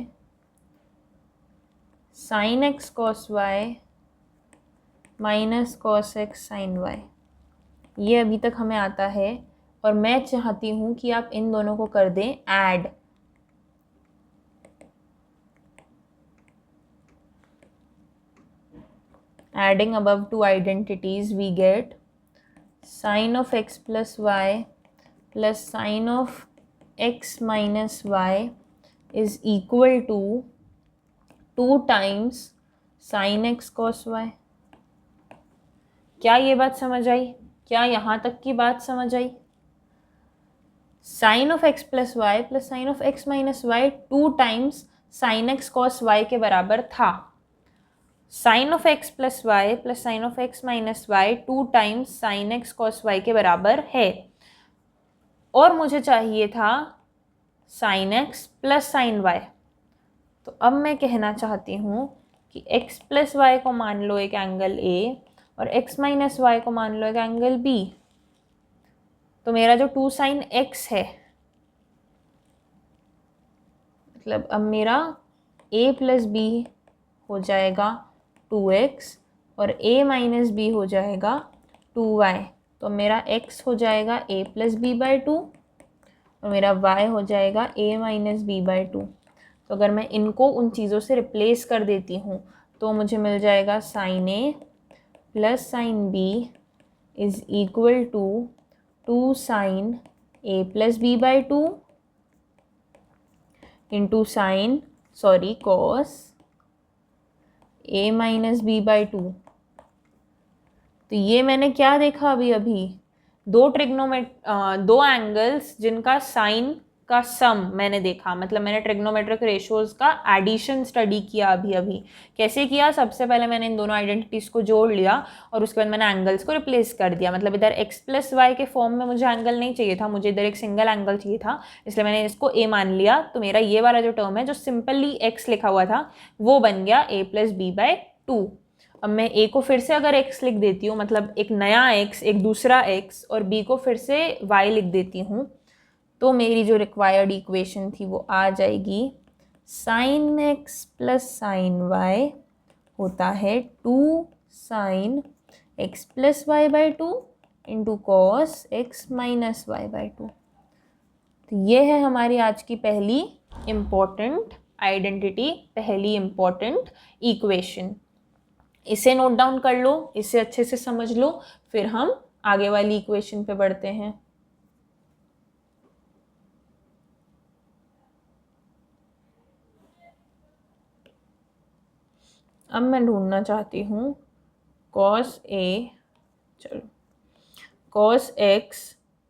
sine x cos y minus cos x sine y. ये अभी तक हमें आता है और मैं चाहती हूँ कि आप इन दोनों को कर दें add. Adding above two identities we get sine of x plus y plus sine of x minus y is equal to 2 times sin x cos y। क्या ये बात समझ आई? क्या यहाँ तक की बात समझ आई? Sine of x plus y plus sine of x minus y 2 times sine x cos y के बराबर था। Sine of x plus y plus sine of x minus y 2 times sine x cos y के बराबर है और मुझे चाहिए था sine x plus sine y. तो अब मैं कहना चाहती हूँ कि x प्लस वाई को मान लो एक एंगल A और x माइनस वाई को मान लो एक एंगल B। तो मेरा जो 2 साइन x है मतलब अब मेरा a प्लस बी हो जाएगा 2x और a माइनस बी हो जाएगा 2y। तो मेरा x हो जाएगा a plus b by two और मेरा y हो जाएगा a minus b by two. तो अगर मैं इनको उन चीज़ों से रिप्लेस कर देती हूँ तो मुझे मिल जाएगा sine a plus sine b is equal to 2 sine a plus b by two into cos a minus b by two. तो ये मैंने क्या देखा अभी दो एंगल्स जिनका साइन का सम मैंने देखा, मतलब मैंने ट्रिग्नोमेट्रिक रेशियोज का एडिशन स्टडी किया अभी। कैसे किया? सबसे पहले मैंने इन दोनों आइडेंटिटीज़ को जोड़ लिया और उसके बाद मैंने एंगल्स को रिप्लेस कर दिया। मतलब इधर x प्लस वाई के फॉर्म में मुझे एंगल नहीं चाहिए था, मुझे इधर एक सिंगल एंगल चाहिए था, इसलिए मैंने इसको a मान लिया। तो मेरा ये वाला जो टर्म है जो सिंपली x लिखा हुआ था वो बन गया a plus b by two. अब मैं a को फिर से अगर x लिख देती हूँ, मतलब एक नया x, एक दूसरा x, और b को फिर से y लिख देती हूँ, तो मेरी जो रिक्वायर्ड इक्वेशन थी वो आ जाएगी sine x plus sine y होता है 2 sine x plus y by two into cos x minus y by two. तो ये है हमारी आज की पहली इम्पोर्टेंट आइडेंटिटी, पहली इम्पोर्टेंट इक्वेशन। इसे नोट डाउन कर लो, इसे अच्छे से समझ लो, फिर हम आगे वाली इक्वेशन पे बढ़ते हैं। अब मैं ढूंढना चाहती हूँ cos x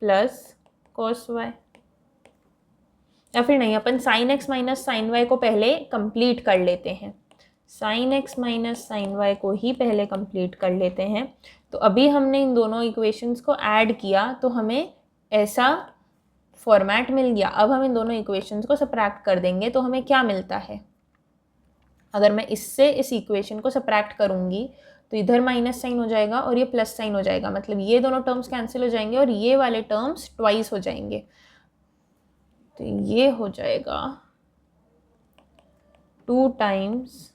plus cos y, या फिर नहीं, अपन sine x minus sine y को पहले कंप्लीट कर लेते हैं। Sine x minus sine y को ही पहले कंप्लीट कर लेते हैं। तो अभी हमने इन दोनों इक्वेशंस को ऐड किया तो हमें ऐसा फॉर्मेट मिल गया। अब हम इन दोनों इक्वेशंस को सब्ट्रैक्ट कर देंगे तो हमें क्या मिलता है? अगर मैं इससे इस इक्वेशन को सब्ट्रैक्ट करूँगी तो इधर माइनस साइन हो जाएगा और ये प्लस साइन हो जाएगा, मतलब ये दोनों टर्म्स कैंसिल हो जाएंगे और ये वाले टर्म्स ट्वाइस हो जाएंगे। तो ये हो जाएगा 2 times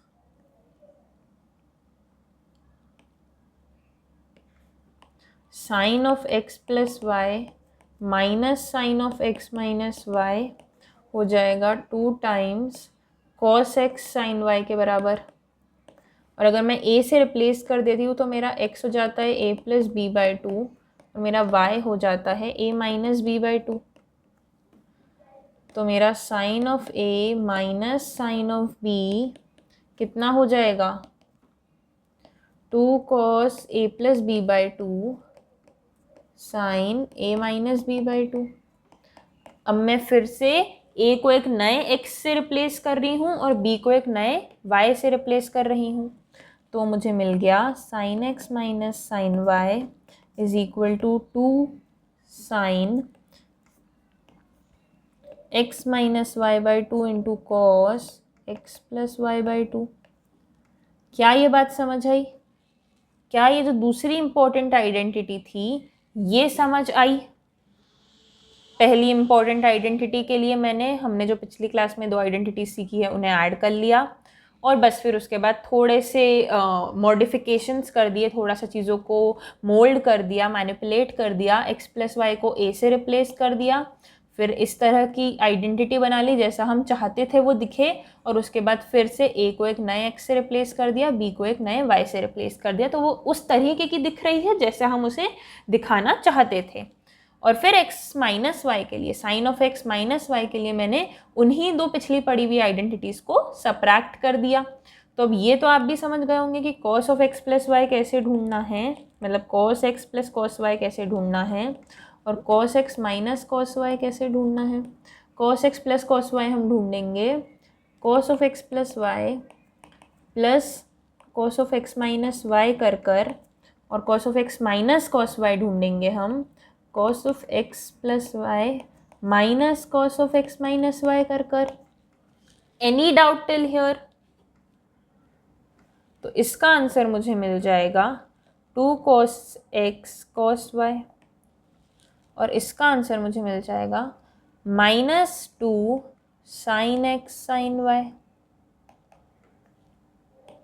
sine of x plus y minus sine of x minus y हो जाएगा 2 times cos x sine y के बराबर। और अगर मैं a से रिप्लेस कर देती हूँ तो मेरा x हो जाता है a plus b by two और मेरा y हो जाता है a minus b by two. तो मेरा sine of a minus sine of b कितना हो जाएगा? 2 cos a plus b by two sine a minus b by two. अब मैं फिर से a को एक नए x से रिप्लेस कर रही हूँ और b को एक नए y से रिप्लेस कर रही हूँ। तो मुझे मिल गया sine x minus sine y is equal to 2 sine x minus y by two into cos x plus y by two. क्या ये बात समझ आई? क्या ये जो दूसरी इंपॉर्टेंट आइडेंटिटी थी ये समझ आई? पहली इंपॉर्टेंट आइडेंटिटी के लिए हमने जो पिछली क्लास में 2 आइडेंटिटीज सीखी है उन्हें ऐड कर लिया और बस फिर उसके बाद थोड़े से मॉडिफिकेशंस कर दिए, थोड़ा सा चीज़ों को मोल्ड कर दिया, मैनिपुलेट कर दिया, x प्लस वाई को a से रिप्लेस कर दिया, फिर इस तरह की आइडेंटिटी बना ली जैसा हम चाहते थे वो दिखे, और उसके बाद फिर से a को एक नए x से रिप्लेस कर दिया, b को एक नए y से रिप्लेस कर दिया, तो वो उस तरीके की दिख रही है जैसे हम उसे दिखाना चाहते थे। और फिर x माइनस वाई के लिए, sine of x minus y के लिए मैंने उन्हीं 2 पिछली पड़ी हुई आइडेंटिटीज़ को सब्ट्रैक्ट कर दिया। तो अब ये तो आप भी समझ गए होंगे कि cos of x plus y कैसे ढूंढना है, मतलब cos x plus cos y कैसे ढूंढना है और cos x minus cos y कैसे ढूंढना है। cos x plus cos y हम ढूंढेंगे cos of x plus y plus cos of x minus y कर और cos of x minus cos y ढूंढेंगे हम cos of x plus y minus cos of x minus y कर। Any doubt till here? तो इसका आंसर मुझे मिल जाएगा 2 cos x cos y और इसका आंसर मुझे मिल जाएगा -2 sin x sin y।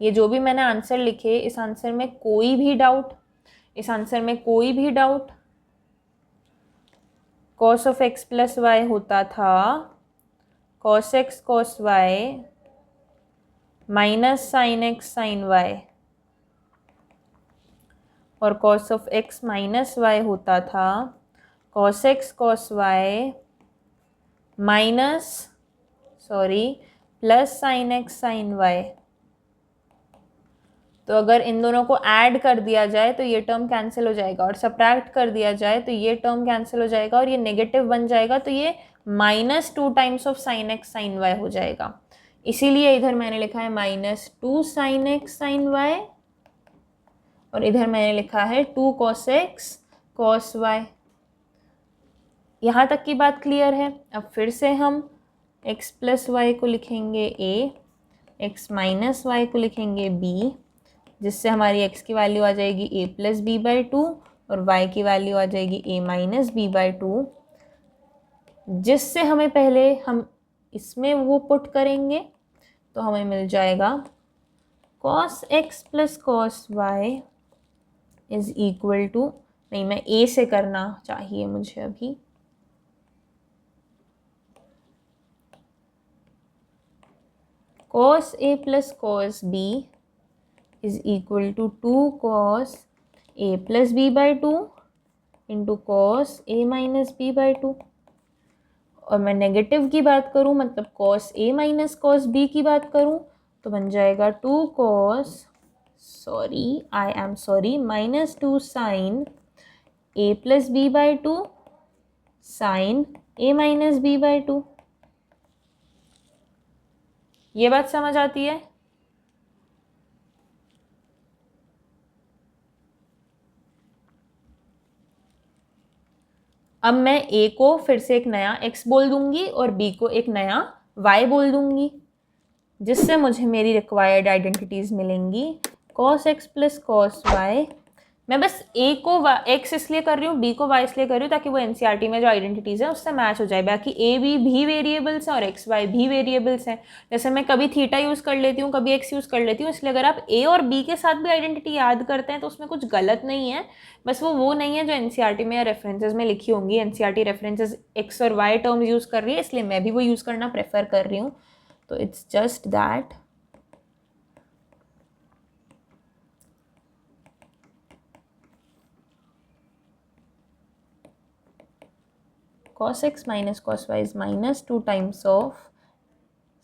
ये जो भी मैंने आंसर लिखे, इस आंसर में कोई भी doubt? Cos of x plus y होता था cos x cos y minus sine x sine y, और cos of x minus y होता था cos x cos y plus sine x sine y. तो अगर इन दोनों को ऐड कर दिया जाए तो ये टर्म कैंसिल हो जाएगा, और सब्ट्रैक्ट कर दिया जाए तो ये टर्म कैंसिल हो जाएगा, और ये नेगेटिव बन जाएगा, तो ये -2 times of sine x sine y हो जाएगा। इसीलिए इधर मैंने लिखा है -2 साइन एक्स साइन वाई, और इधर मैंने लिखा है 2 कॉस एक्स कॉस वाई। यहाँ तक की बात क्लियर है। अब फिर से हम x प्लस वाई को लिखेंगे a, x माइनस वाई को लिखेंगे b, जिससे हमारी x की वैल्यू आ जाएगी a प्लस बी बाई 2 और y की वैल्यू आ जाएगी a माइनस बी बाई 2, जिससे हमें पहले हम इसमें वो पुट करेंगे तो हमें मिल जाएगा cos x plus cos y is equal to, नहीं मैं a से करना चाहिए मुझे अभी, cos a plus cos b is equal to 2 cos a plus b by 2 into cos a minus b by 2। और मैं नेगेटिव की बात करूँ, मतलब cos a minus cos b की बात करूँ, तो बन जाएगा 2 cos minus 2 sine a plus b by 2 sine a minus b by 2। ये बात समझ आती है? अब मैं a को फिर से एक नया x बोल दूंगी और b को एक नया y बोल दूंगी, जिससे मुझे मेरी रिक्वायर्ड आइडेंटिटीज मिलेंगी cos x plus cos y। मैं बस a को x इसलिए कर रही हूँ, b को y इसलिए कर रही हूँ ताकि वो NCERT में जो आइडेंटिटीज़ है उससे मैच हो जाए। बाकी a b भी वेरिएबल्स हैं और x y भी वेरिएबल्स हैं। जैसे मैं कभी थीटा यूज़ कर लेती हूँ, कभी x यूज़ कर लेती हूँ, इसलिए अगर आप a और b के साथ भी आइडेंटिटी याद करते हैं तो उसमें कुछ गलत नहीं है। बस वो नहीं है जो NCERT में या रेफरेंसेज में लिखी होंगी। NCERT रेफरेंसेज x और y टर्म्स यूज़ कर रही है, इसलिए मैं भी वो यूज़ करना प्रेफर कर रही हूँ। तो it's just that cos x minus cos y is minus 2 times of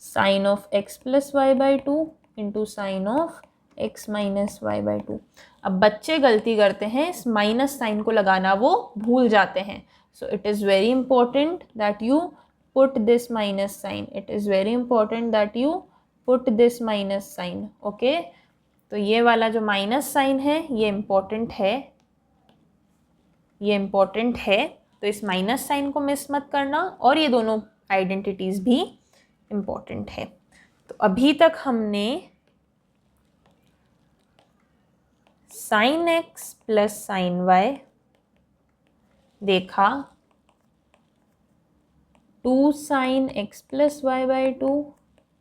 sin of x plus y by 2 into sin of x minus y by 2। अब बच्चे गलती करते हैं, इस माइनस साइन को लगाना वो भूल जाते हैं। So it is very important that you put this minus sine, it is very important that you put this minus sine. Okay, तो ये वाला जो माइनस साइन है ये इम्पोर्टेंट है, ये इम्पोर्टेंट है, तो इस माइनस साइन को मिस मत करना, और ये दोनों आइडेंटिटीज़ भी इम्पोर्टेंट है। तो अभी तक हमने sine x plus sine y देखा, 2 sine x plus y by 2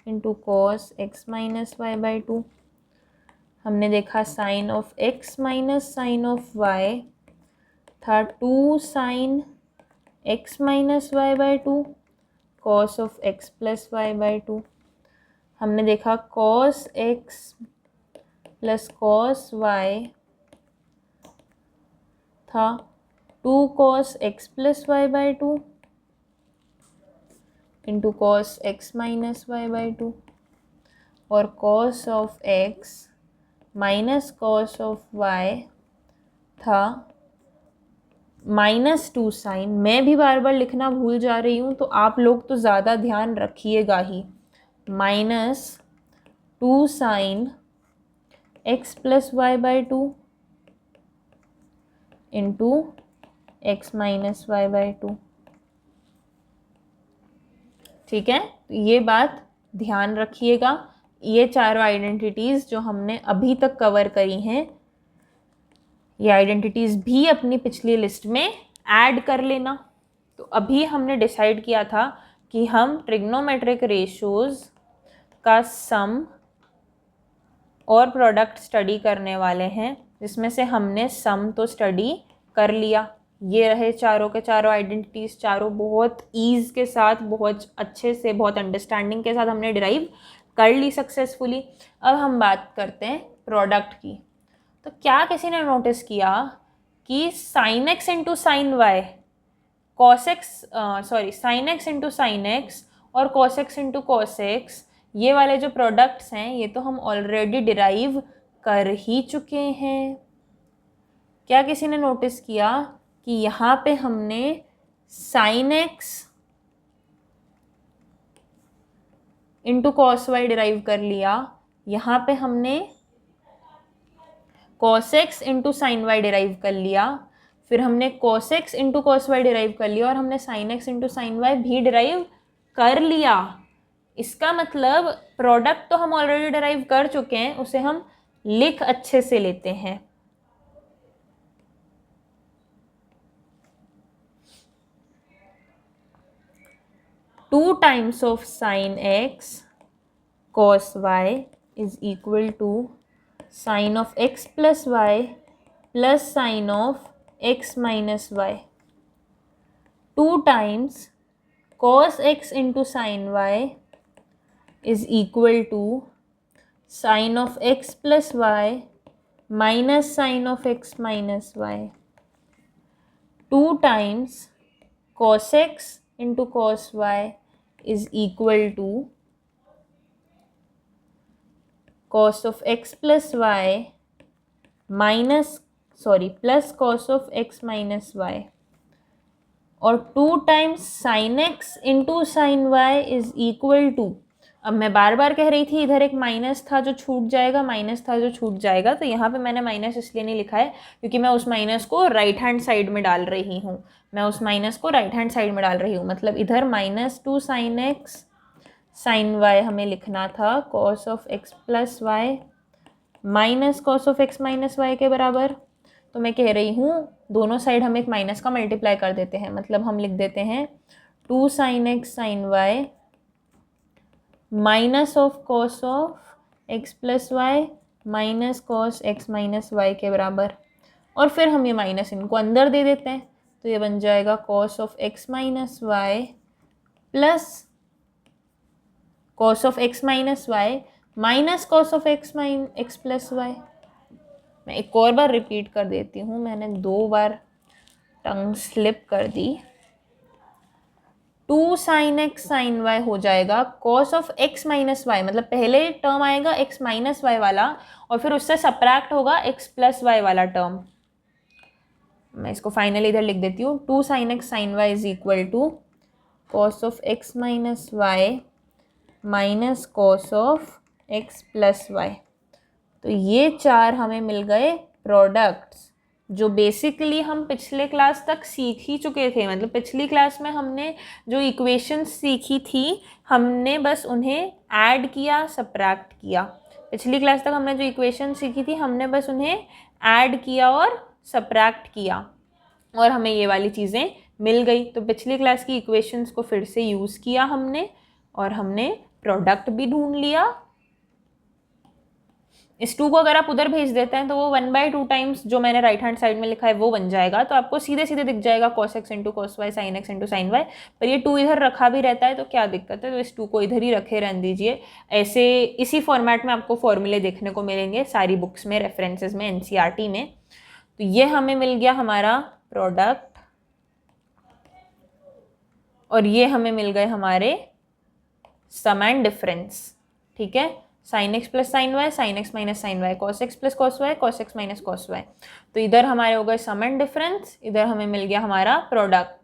into cos x minus y by 2। हमने देखा sine of x minus sine of y था 2 sine x minus y by 2 cos of x plus y by 2। हमने देखा cos x plus cos y था 2 cos x plus y by 2 into cos x minus y by 2, और cos of x minus cos of y था -2 साइन। मैं भी बार बार लिखना भूल जा रही हूँ, तो आप लोग तो ज़्यादा ध्यान रखिएगा ही, -2 sine x plus y by 2 into x minus y by 2। ठीक है, तो ये बात ध्यान रखिएगा। ये चारों आइडेंटिटीज़ जो हमने अभी तक कवर करी हैं, ये आइडेंटिटीज़ भी अपनी पिछली लिस्ट में ऐड कर लेना। तो अभी हमने डिसाइड किया था कि हम ट्रिग्नोमेट्रिक रेशियोज़ का सम और प्रोडक्ट स्टडी करने वाले हैं, जिसमें से हमने सम तो स्टडी कर लिया, ये रहे चारों के चारों आइडेंटिटीज़, चारों बहुत ईज़ के साथ, बहुत अच्छे से, बहुत अंडरस्टैंडिंग के साथ हमने डिराइव कर ली सक्सेसफुली। अब हम बात करते हैं प्रोडक्ट की। तो क्या किसी ने नोटिस किया कि sine x into sine y, cos x sine x into sine x और cos x into cos x, ये वाले जो प्रोडक्ट्स हैं ये तो हम ऑलरेडी डिराइव कर ही चुके हैं। क्या किसी ने नोटिस किया कि यहाँ पे हमने sine x into cos y derive कर लिया, यहाँ पे हमने cos x into sine y derive कर लिया, फिर हमने cos x into cos y derive कर लिया और हमने sine x into sine y भी डिराइव कर लिया। इसका मतलब प्रोडक्ट तो हम ऑलरेडी डिराइव कर चुके हैं, उसे हम लिख अच्छे से लेते हैं। Two times of sine x cos y is equal to sin of x plus y plus sin of x minus y. 2 times cos x into sin y is equal to sin of x plus y minus sin of x minus y. 2 times cos x into cos y is equal to cos of x plus y plus cos of x minus y, और 2 times sine x into sine y is equal to, अब मैं बार बार कह रही थी इधर एक माइनस था जो छूट जाएगा, तो यहाँ पे मैंने माइनस इसलिए नहीं लिखा है क्योंकि मैं उस माइनस को राइट हैंड साइड में डाल रही हूँ, मतलब इधर minus 2 sine x sine y हमें लिखना था cos of x plus y minus cos of x minus y के बराबर। तो मैं कह रही हूँ दोनों साइड हम एक माइनस का मल्टीप्लाई कर देते हैं, मतलब हम लिख देते हैं 2 sine x sine y minus of cos of x plus y minus cos x minus y के बराबर, और फिर हम ये माइनस इनको अंदर दे देते हैं, तो ये बन जाएगा cos of x minus y plus cos of x minus y minus cos of x plus y. मैं एक और बार रिपीट कर देती हूँ, मैंने 2 बार टंग स्लिप कर दी। 2 साइन एक्स साइन वाई हो जाएगा cos of x minus y, मतलब पहले टर्म आएगा x माइनस वाई वाला और फिर उससे सब्ट्रैक्ट होगा x प्लस वाई वाला टर्म। मैं इसको फाइनली इधर लिख देती हूँ, 2 sine x sine y is equal to cos of x minus y minus cos of x plus y. तो ये 4 हमें मिल गए प्रोडक्ट्स जो बेसिकली हम पिछले क्लास तक सीख ही चुके थे, मतलब पिछली क्लास में हमने जो इक्वेशंस सीखी थी हमने बस उन्हें ऐड किया सब्ट्रैक्ट किया। पिछली क्लास तक हमने जो इक्वेशन सीखी थी हमने बस उन्हें ऐड किया और सब्ट्रैक्ट किया और हमें ये वाली चीज़ें मिल गई। तो पिछली क्लास की इक्वेशंस को फिर से यूज़ किया हमने और हमने प्रोडक्ट भी ढूंढ लिया। इस 2 को अगर आप उधर भेज देते हैं तो वो 1/2 टाइम्स जो मैंने राइट हैंड साइड में लिखा है वो बन जाएगा, तो आपको सीधे सीधे दिख जाएगा cos x into cos y sine x into sine y. पर ये 2 इधर रखा भी रहता है तो क्या दिक्कत है, तो इस 2 को इधर ही रखे रहने दीजिए। ऐसे इसी फॉर्मेट में आपको फॉर्मूले देखने को मिलेंगे सारी बुक्स में, रेफरेंसेज में, NCERT में। तो ये हमें मिल गया हमारा प्रोडक्ट और ये हमें मिल गए हमारे सम एंड डिफरेंस। ठीक है, sine x plus sine y sine x minus sine y cos x plus cos y cos x minus cos y. तो इधर हमारे हो गए सम एंड डिफरेंस, इधर हमें मिल गया हमारा प्रोडक्ट।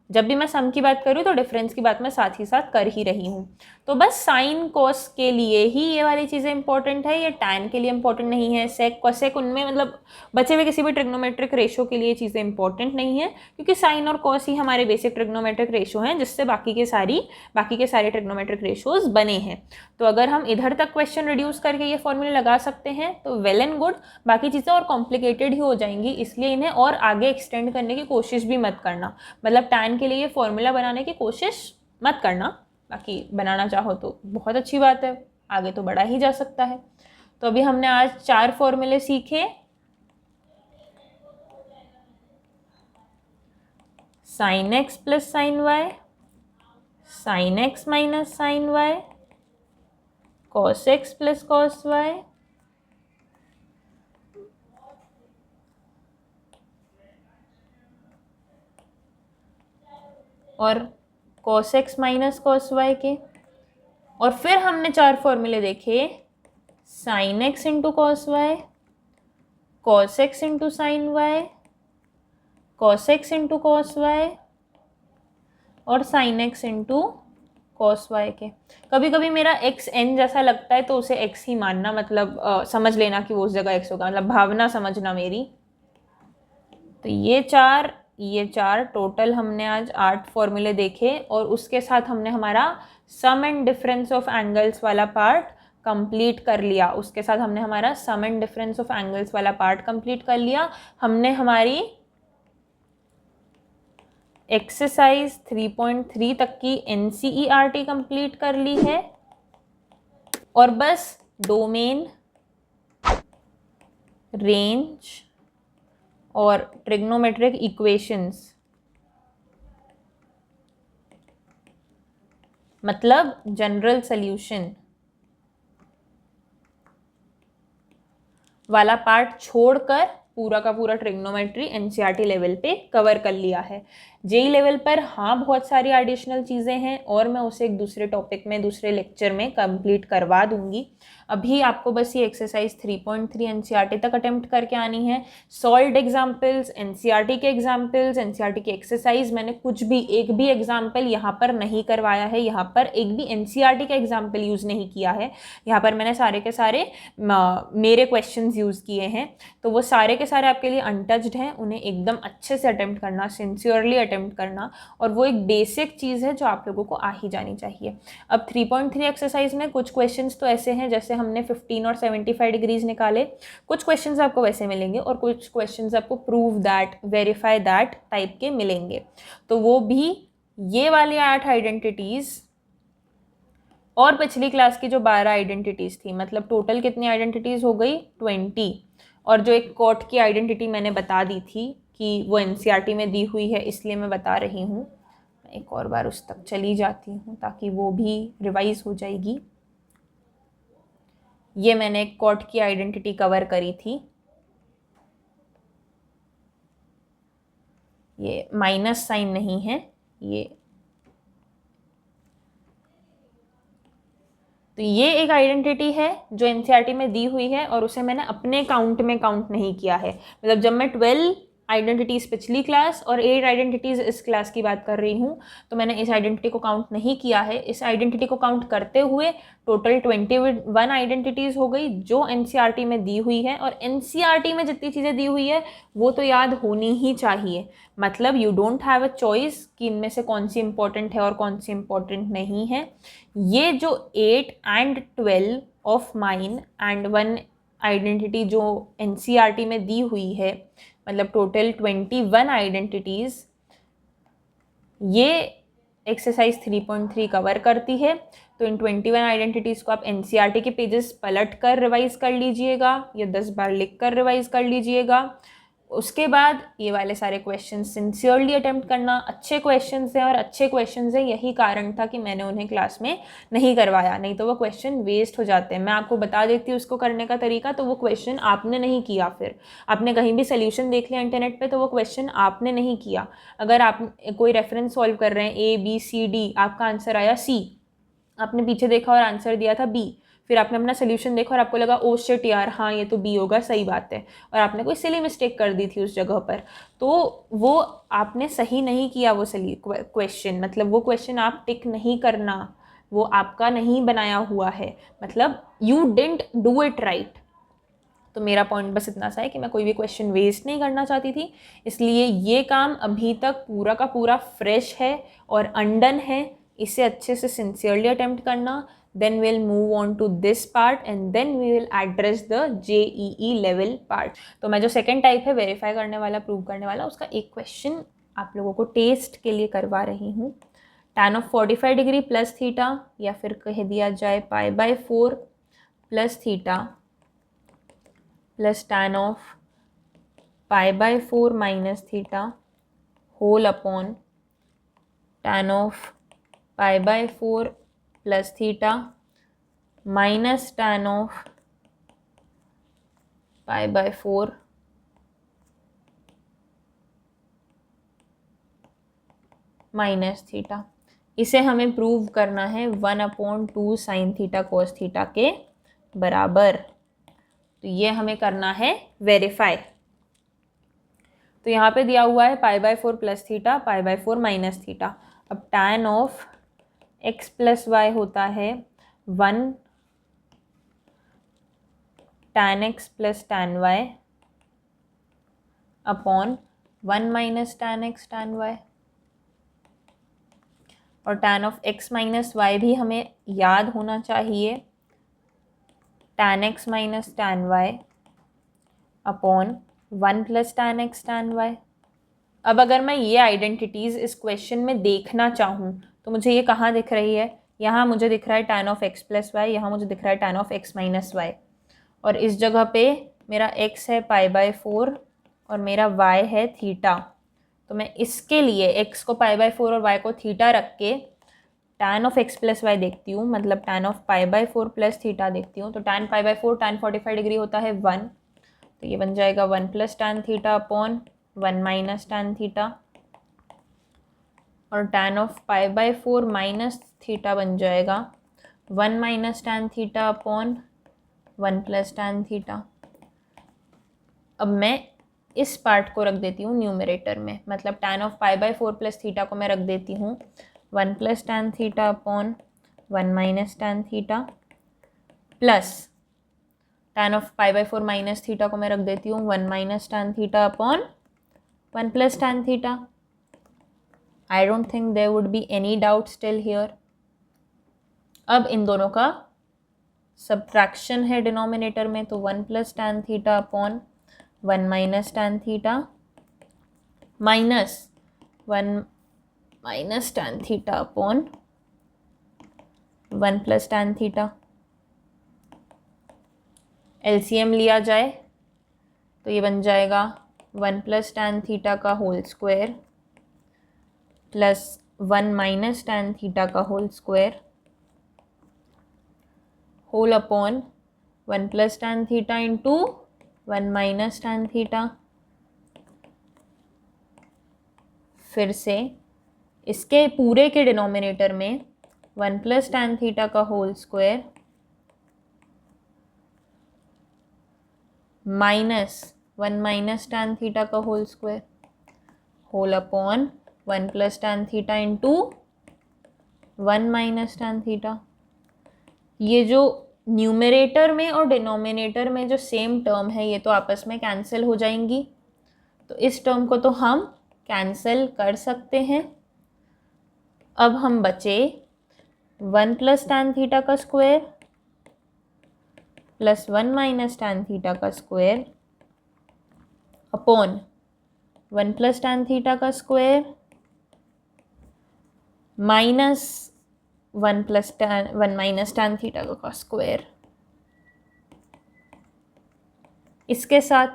जब भी मैं सम की बात करूँ तो डिफरेंस की बात मैं साथ ही साथ कर ही रही हूँ। तो बस साइन कॉस के लिए ही ये वाली चीज़ें इंपॉर्टेंट है, ये टैन के लिए इंपॉर्टेंट नहीं है। सेक कॉसेक उनमें मतलब बचे हुए किसी भी ट्रिग्नोमेट्रिक रेशो के लिए चीज़ें इंपॉर्टेंट नहीं है, क्योंकि साइन और कॉस ही हमारे बेसिक ट्रिग्नोमेट्रिक रेशो हैं जिससे बाकी के सारे ट्रिग्नोमेट्रिक रेशोज बने हैं। तो अगर हम इधर तक क्वेश्चन रिड्यूस करके ये फॉर्मूले लगा सकते हैं तो वेल एंड गुड, बाकी चीज़ें और कॉम्प्लिकेटेड ही हो जाएंगी, इसलिए इन्हें और आगे एक्सटेंड करने की कोशिश भी मत करना। मतलब टैन के लिए ये फॉर्मूला बनाने की कोशिश मत करना, बाकी बनाना चाहो तो बहुत अच्छी बात है, आगे तो बढ़ा ही जा सकता है। तो अभी हमने आज 4 फॉर्मूले सीखे। Sine x plus sine y, sine x minus sine y, cos x plus cos y, और cos x minus cos y के। और फिर हमने 4 फॉर्मूले देखे, sine x into cos y, cos x into sine y, cos x into cos y, और sine x into cos y के। कभी कभी मेरा एक्स एन जैसा लगता है तो उसे एक्स ही मानना, मतलब समझ लेना कि वो उस जगह एक्स होगा, मतलब भावना समझना मेरी। तो ये चार टोटल हमने आज 8 फॉर्मूले देखे, और उसके साथ हमने हमारा सम एंड डिफरेंस ऑफ एंगल्स वाला पार्ट कंप्लीट कर लिया। उसके साथ हमने हमारा सम एंड डिफरेंस ऑफ एंगल्स वाला पार्ट कंप्लीट कर लिया। हमने हमारी एक्सरसाइज 3.3 तक की NCERT कंप्लीट कर ली है, और बस डोमेन, रेंज और ट्रिग्नोमेट्रिक इक्वेशंस, मतलब जनरल सॉल्यूशन वाला पार्ट छोड़कर पूरा का पूरा ट्रिग्नोमेट्री NCERT लेवल पे कवर कर लिया है। जेई लेवल पर हाँ बहुत सारी एडिशनल चीज़ें हैं, और मैं उसे एक दूसरे टॉपिक में, दूसरे लेक्चर में कंप्लीट करवा दूंगी। अभी आपको बस ये एक्सरसाइज 3.3 NCERT तक अटेम्प्ट करके आनी है। सॉल्व्ड एग्जाम्पल्स, NCERT के एग्जाम्पल्स, NCERT की एक्सरसाइज, मैंने कुछ भी एक भी एग्जाम्पल यहाँ पर नहीं करवाया है, यहाँ पर एक भी NCERT का एग्जाम्पल यूज़ नहीं किया है। यहाँ पर मैंने सारे के सारे मेरे क्वेश्चंस यूज़ किए हैं, तो वो सारे के सारे आपके लिए अनटच्ड हैं। उन्हें एकदम अच्छे से अटेम्प्ट करना, सिंसियरली अटेम्प्ट करना, और वो एक बेसिक चीज़ है जो आप लोगों को आ ही जानी चाहिए। अब 3.3 एक्सरसाइज में कुछ क्वेश्चंस तो ऐसे हैं, जैसे हमने 15 और 75 डिग्रीज निकाले, कुछ क्वेश्चंस आपको वैसे मिलेंगे, और कुछ क्वेश्चंस आपको prove that, verify that type के मिलेंगे। तो वो भी ये वाली 8 आइडेंटिटीज़ और पिछली क्लास की जो 12 आइडेंटिटीज़ थी, मतलब टोटल कितनी आइडेंटिटीज़ हो गई? 20। और जो एक कॉट की आइडेंटिटी मैंने बता दी थी कि वो NCERT में दी हुई है, इसलिए मैं बता रही हूँ। मैं एक और बार उस तक चली जाती हूँ ताकि वो भी रिवाइज हो जाएगी। ये मैंने एक कॉट की आइडेंटिटी कवर करी थी। ये माइनस साइन नहीं है, ये तो ये एक आइडेंटिटी है जो NCERT में दी हुई है, और उसे मैंने अपने काउंट में काउंट नहीं किया है। मतलब जब मैं 12 आइडेंटिटीज़ पिछली क्लास और 8 आइडेंटिटीज़ इस क्लास की बात कर रही हूँ, तो मैंने इस आइडेंटिटी को काउंट नहीं किया है। इस आइडेंटिटी को काउंट करते हुए टोटल 21 आइडेंटिटीज़ हो गई जो NCERT में दी हुई है। और NCERT में जितनी चीज़ें दी हुई है वो तो याद होनी ही चाहिए। मतलब you don't have a choice कि इनमें से कौन सी इंपॉर्टेंट है और कौन सी इंपॉर्टेंट नहीं है। ये जो 8 and 12 of mine and 1 identity जो NCERT में दी हुई है, मतलब टोटल 21 आइडेंटिटीज़, ये एक्सरसाइज 3.3 कवर करती है। तो इन 21 आइडेंटिटीज़ को आप NCERT के पेजेस पलट कर रिवाइज कर लीजिएगा, या 10 बार लिख कर रिवाइज कर लीजिएगा। उसके बाद ये वाले सारे क्वेश्चन सिंसियरली अटेम्प्ट करना। अच्छे क्वेश्चंस हैं, और अच्छे क्वेश्चंस हैं, यही कारण था कि मैंने उन्हें क्लास में नहीं करवाया, नहीं तो वो क्वेश्चन वेस्ट हो जाते हैं। मैं आपको बता देती हूँ उसको करने का तरीका, तो वो क्वेश्चन आपने नहीं किया, फिर आपने कहीं भी सोल्यूशन देख लिया इंटरनेट पे, तो वो क्वेश्चन आपने नहीं किया। अगर आप कोई रेफरेंस सॉल्व कर रहे हैं ABCD, आपका आंसर आया C, आपने पीछे देखा और आंसर दिया था B, फिर आपने अपना सोल्यूशन देखा और आपको लगा ओ शिट यार, हाँ ये तो B होगा, सही बात है, और आपने कोई सिली मिस्टेक कर दी थी उस जगह पर, तो वो आपने सही नहीं किया वो क्वेश्चन। मतलब वो क्वेश्चन आप टिक नहीं करना, वो आपका नहीं बनाया हुआ है, मतलब you didn't do it right. तो मेरा पॉइंट बस इतना सा है कि मैं कोई भी क्वेश्चन वेस्ट नहीं करना चाहती थी, इसलिए ये काम अभी तक पूरा का पूरा फ्रेश है और अनडन है। इसे अच्छे से सिंसियरली अटेम्प्ट करना, then we'll move on to this part and then we will address the JEE level part। तो मैं जो सेकेंड टाइप है वेरीफाई करने वाला, प्रूव करने वाला, उसका एक क्वेश्चन आप लोगों को टेस्ट के लिए करवा रही हूँ। tan of 45 degree plus theta, या फिर कह दिया जाए π/4 plus theta plus tan of π/4 minus theta whole upon tan of pi by 4 plus theta minus tan of pi by 4 minus theta. इसे हमें प्रूव करना है 1/2 साइन थीटा कोस थीटा के बराबर। तो ये हमें करना है वेरीफाई। तो यहाँ पे दिया हुआ है pi by 4 plus theta, pi by 4 minus theta. अब tan of x plus y होता है 1 tan x plus tan y upon 1 minus tan x tan y। और tan of x minus y भी हमें याद होना चाहिए, tan x minus tan y upon 1 plus tan x tan y। अब अगर मैं ये आइडेंटिटीज़ इस क्वेश्चन में देखना चाहूँ तो मुझे ये कहाँ दिख रही है? यहाँ मुझे दिख रहा है tan of x plus y, यहाँ मुझे दिख रहा है tan of x minus y, और इस जगह पे मेरा x है पाई बाय 4 और मेरा y है थीटा। तो मैं इसके लिए x को पाई बाय 4 और y को थीटा रख के tan of x plus y देखती हूँ, मतलब tan of pi by 4 plus theta देखती हूँ। तो tan pi by 4 tan 45 degree होता है 1, तो ये बन जाएगा 1 plus tan theta upon 1 minus tan theta. और tan of pi by 4 minus theta बन जाएगा 1 minus tan theta upon 1 plus tan theta. अब मैं इस पार्ट को रख देती हूँ न्यूमरेटर में, मतलब tan of pi by 4 plus theta को मैं रख देती हूँ 1 plus tan theta upon 1 minus tan theta, plus tan of pi by 4 minus theta को मैं रख देती हूँ 1 minus tan theta upon 1 plus tan theta. I don't think there would be any doubt still here. अब इन दोनों का सब्ट्रैक्शन है डिनोमिनेटर में, तो 1 plus tan theta upon 1 minus tan theta minus 1 minus tan theta upon 1 plus tan theta. LCM लिया जाए तो ये बन जाएगा 1 प्लस tan थीटा का whole square plus 1 minus tan theta का whole square whole upon 1 plus tan theta into 1 minus tan theta. फिर से इसके पूरे के डिनोमिनेटर में 1 प्लस tan थीटा का whole square minus 1 minus tan theta का whole square whole upon 1 plus tan theta into 1 minus tan theta. ये जो न्यूमरेटर में और डिनोमिनेटर में जो सेम टर्म है ये तो आपस में कैंसिल हो जाएंगी, तो इस टर्म को तो हम कैंसिल कर सकते हैं। अब हम बचे 1 प्लस tan थीटा का square plus 1 minus tan theta का square upon 1 plus tan theta का square minus 1 minus tan theta का स्क्वायर। इसके साथ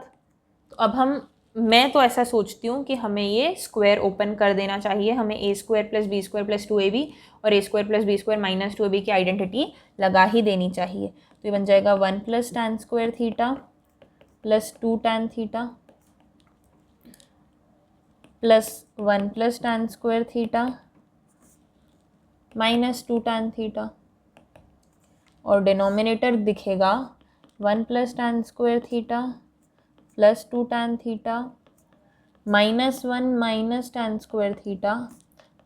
तो अब मैं तो ऐसा सोचती हूँ कि हमें ये स्क्वायर ओपन कर देना चाहिए, हमें a square plus b square plus 2ab और a square plus b square minus 2ab की आइडेंटिटी लगा ही देनी चाहिए। तो ये बन जाएगा 1 plus tan square theta plus 2 tan theta plus 1 plus tan square theta minus 2 tan theta, और डिनोमिनेटर दिखेगा 1 plus tan square theta plus 2 tan theta minus 1 minus tan square theta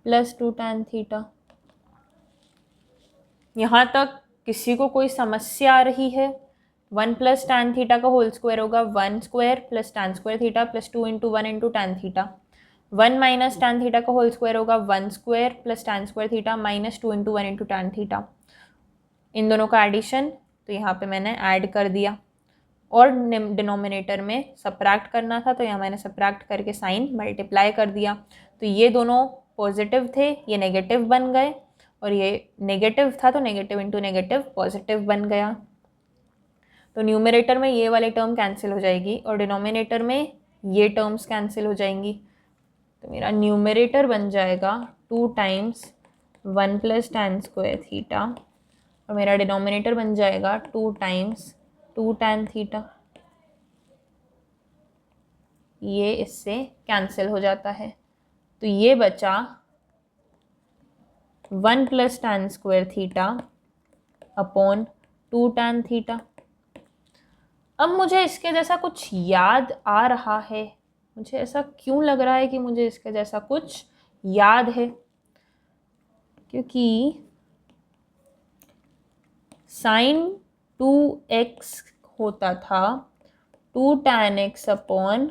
plus 2 tan theta. यहाँ तक किसी को कोई समस्या आ रही है? 1 प्लस tan थीटा का होल स्क्वायर होगा 1 square plus tan square theta plus 2 into 1 into tan theta. 1 minus tan theta का होल स्क्वायर होगा 1 square plus tan square theta minus 2 into 1 into tan theta. इन दोनों का एडिशन तो यहाँ पे मैंने ऐड कर दिया, और डिनोमिनेटर में सब्ट्रैक्ट करना था तो यहाँ मैंने सब्ट्रैक्ट करके साइन मल्टीप्लाई कर दिया। तो ये दोनों पॉजिटिव थे, ये नेगेटिव बन गए, और ये नेगेटिव था तो नेगेटिव इंटू नेगेटिव पॉजिटिव बन गया। तो न्यूमरेटर में ये वाले टर्म कैंसिल हो जाएगी और डिनोमिनेटर में ये टर्म्स कैंसिल हो जाएंगी। तो मेरा न्यूमरेटर बन जाएगा 2 times 1 plus tan square theta, और मेरा डिनोमिनेटर बन जाएगा 2 टाइम्स 2 tan थीटा। ये इससे कैंसिल हो जाता है, तो ये बचा 1 plus tan square theta upon 2 tan theta. अब मुझे इसके जैसा कुछ याद आ रहा है, मुझे ऐसा क्यों लग रहा है कि मुझे इसके जैसा कुछ याद है, क्योंकि sin 2x होता था 2 tan x upon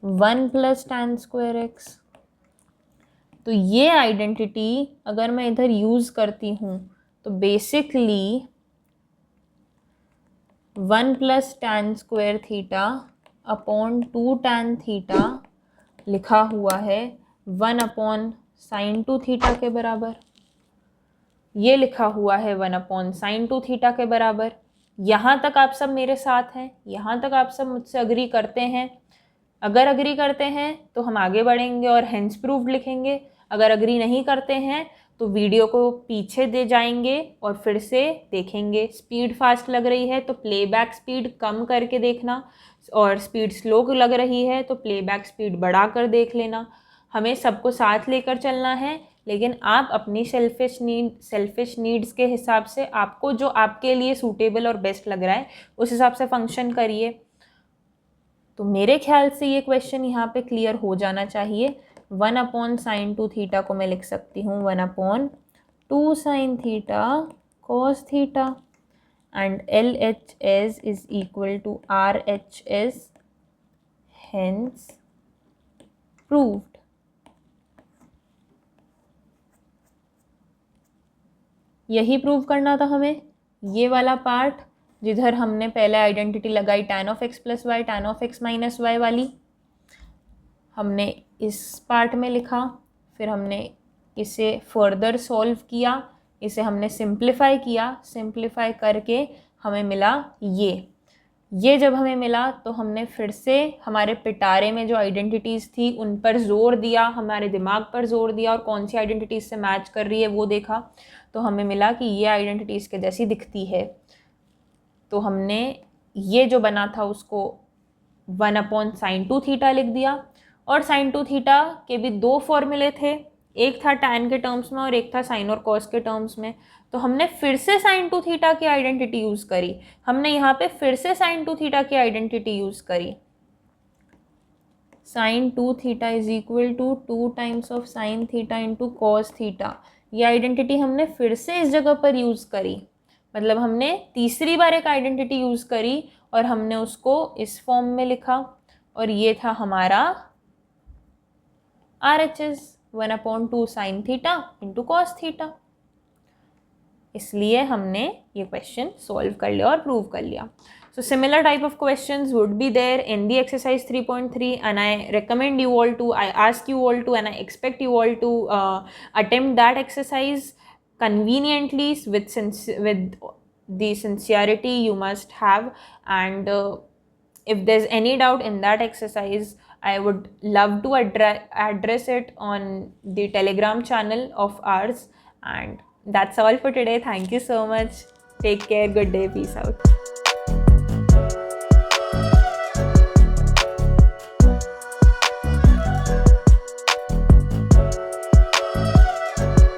1 plus tan square x। तो ये आइडेंटिटी अगर मैं इधर यूज़ करती हूँ तो basically 1 plus tan square theta upon 2 tan theta लिखा हुआ है 1 अपॉन साइन 2 थीटा के बराबर। ये लिखा हुआ है 1 अपॉन साइन 2 थीटा के बराबर। यहाँ तक आप सब मेरे साथ हैं, यहाँ तक आप सब मुझसे अग्री करते हैं। अगर अग्री करते हैं तो हम आगे बढ़ेंगे और हेंस प्रूव्ड लिखेंगे। अगर अग्री नहीं करते हैं तो वीडियो को पीछे दे जाएंगे और फिर से देखेंगे। स्पीड फास्ट लग रही है तो प्लेबैक स्पीड कम करके देखना, और स्पीड स्लो लग रही है तो प्लेबैक स्पीड बढ़ा कर देख लेना। हमें सबको साथ लेकर चलना है, लेकिन आप अपनी सेल्फिश नीड्स के हिसाब से आपको जो आपके लिए सूटेबल और बेस्ट लग रहा है उस हिसाब से फंक्शन करिए। तो मेरे ख्याल से ये क्वेश्चन यहाँ पे क्लियर हो जाना चाहिए। 1 अपॉन साइन 2 थीटा को मैं लिख सकती हूँ 1 upon 2 sine theta cos theta, and LHS is equal to RHS, hence proved. यही प्रूव करना था हमें, ये वाला पार्ट जिधर हमने पहले आइडेंटिटी लगाई tan of x plus y tan of x minus y वाली, हमने इस पार्ट में लिखा, फिर हमने इसे फर्दर सॉल्व किया, इसे हमने सिंप्लीफाई किया, सिंप्लीफाई करके हमें मिला ये जब हमें मिला तो हमने फिर से हमारे पिटारे में जो आइडेंटिटीज़ थी उन पर जोर दिया, हमारे दिमाग पर जोर दिया और कौन सी आइडेंटिटीज़ से मैच कर रही है वो देखा, तो हमें मिला कि ये आइडेंटिटीज़ के जैसी दिखती है। तो हमने ये जो बना था उसको 1 अपॉन साइन 2 थीटा लिख दिया, और साइन 2 थीटा के भी 2 फॉर्मूले थे, एक था tan के टर्म्स में और एक था साइन और कॉस के टर्म्स में। तो हमने फिर से साइन 2 थीटा की आइडेंटिटी यूज़ करी, हमने यहाँ पे फिर से साइन 2 थीटा की आइडेंटिटी यूज़ करी। Sine 2 theta is equal to 2 times of sine theta into cos theta. ये आइडेंटिटी हमने फिर से इस जगह पर यूज़ करी, मतलब हमने तीसरी बार एक आइडेंटिटी यूज़ करी और हमने उसको इस फॉर्म में लिखा, और ये था हमारा RHS 1 upon 2 sine theta into cos theta. इसलिए हमने ये क्वेश्चन सॉल्व कर लिया और प्रूव कर लिया। So similar type of questions would be there in the exercise 3.3, and I recommend you all to, I ask you all to, and I expect you all to attempt that exercise conveniently with the sincerity you must have. And if there's any doubt in that exercise, I would love to address it on the Telegram channel of ours. And that's all for today. Thank you so much. Take care. Good day. Peace out.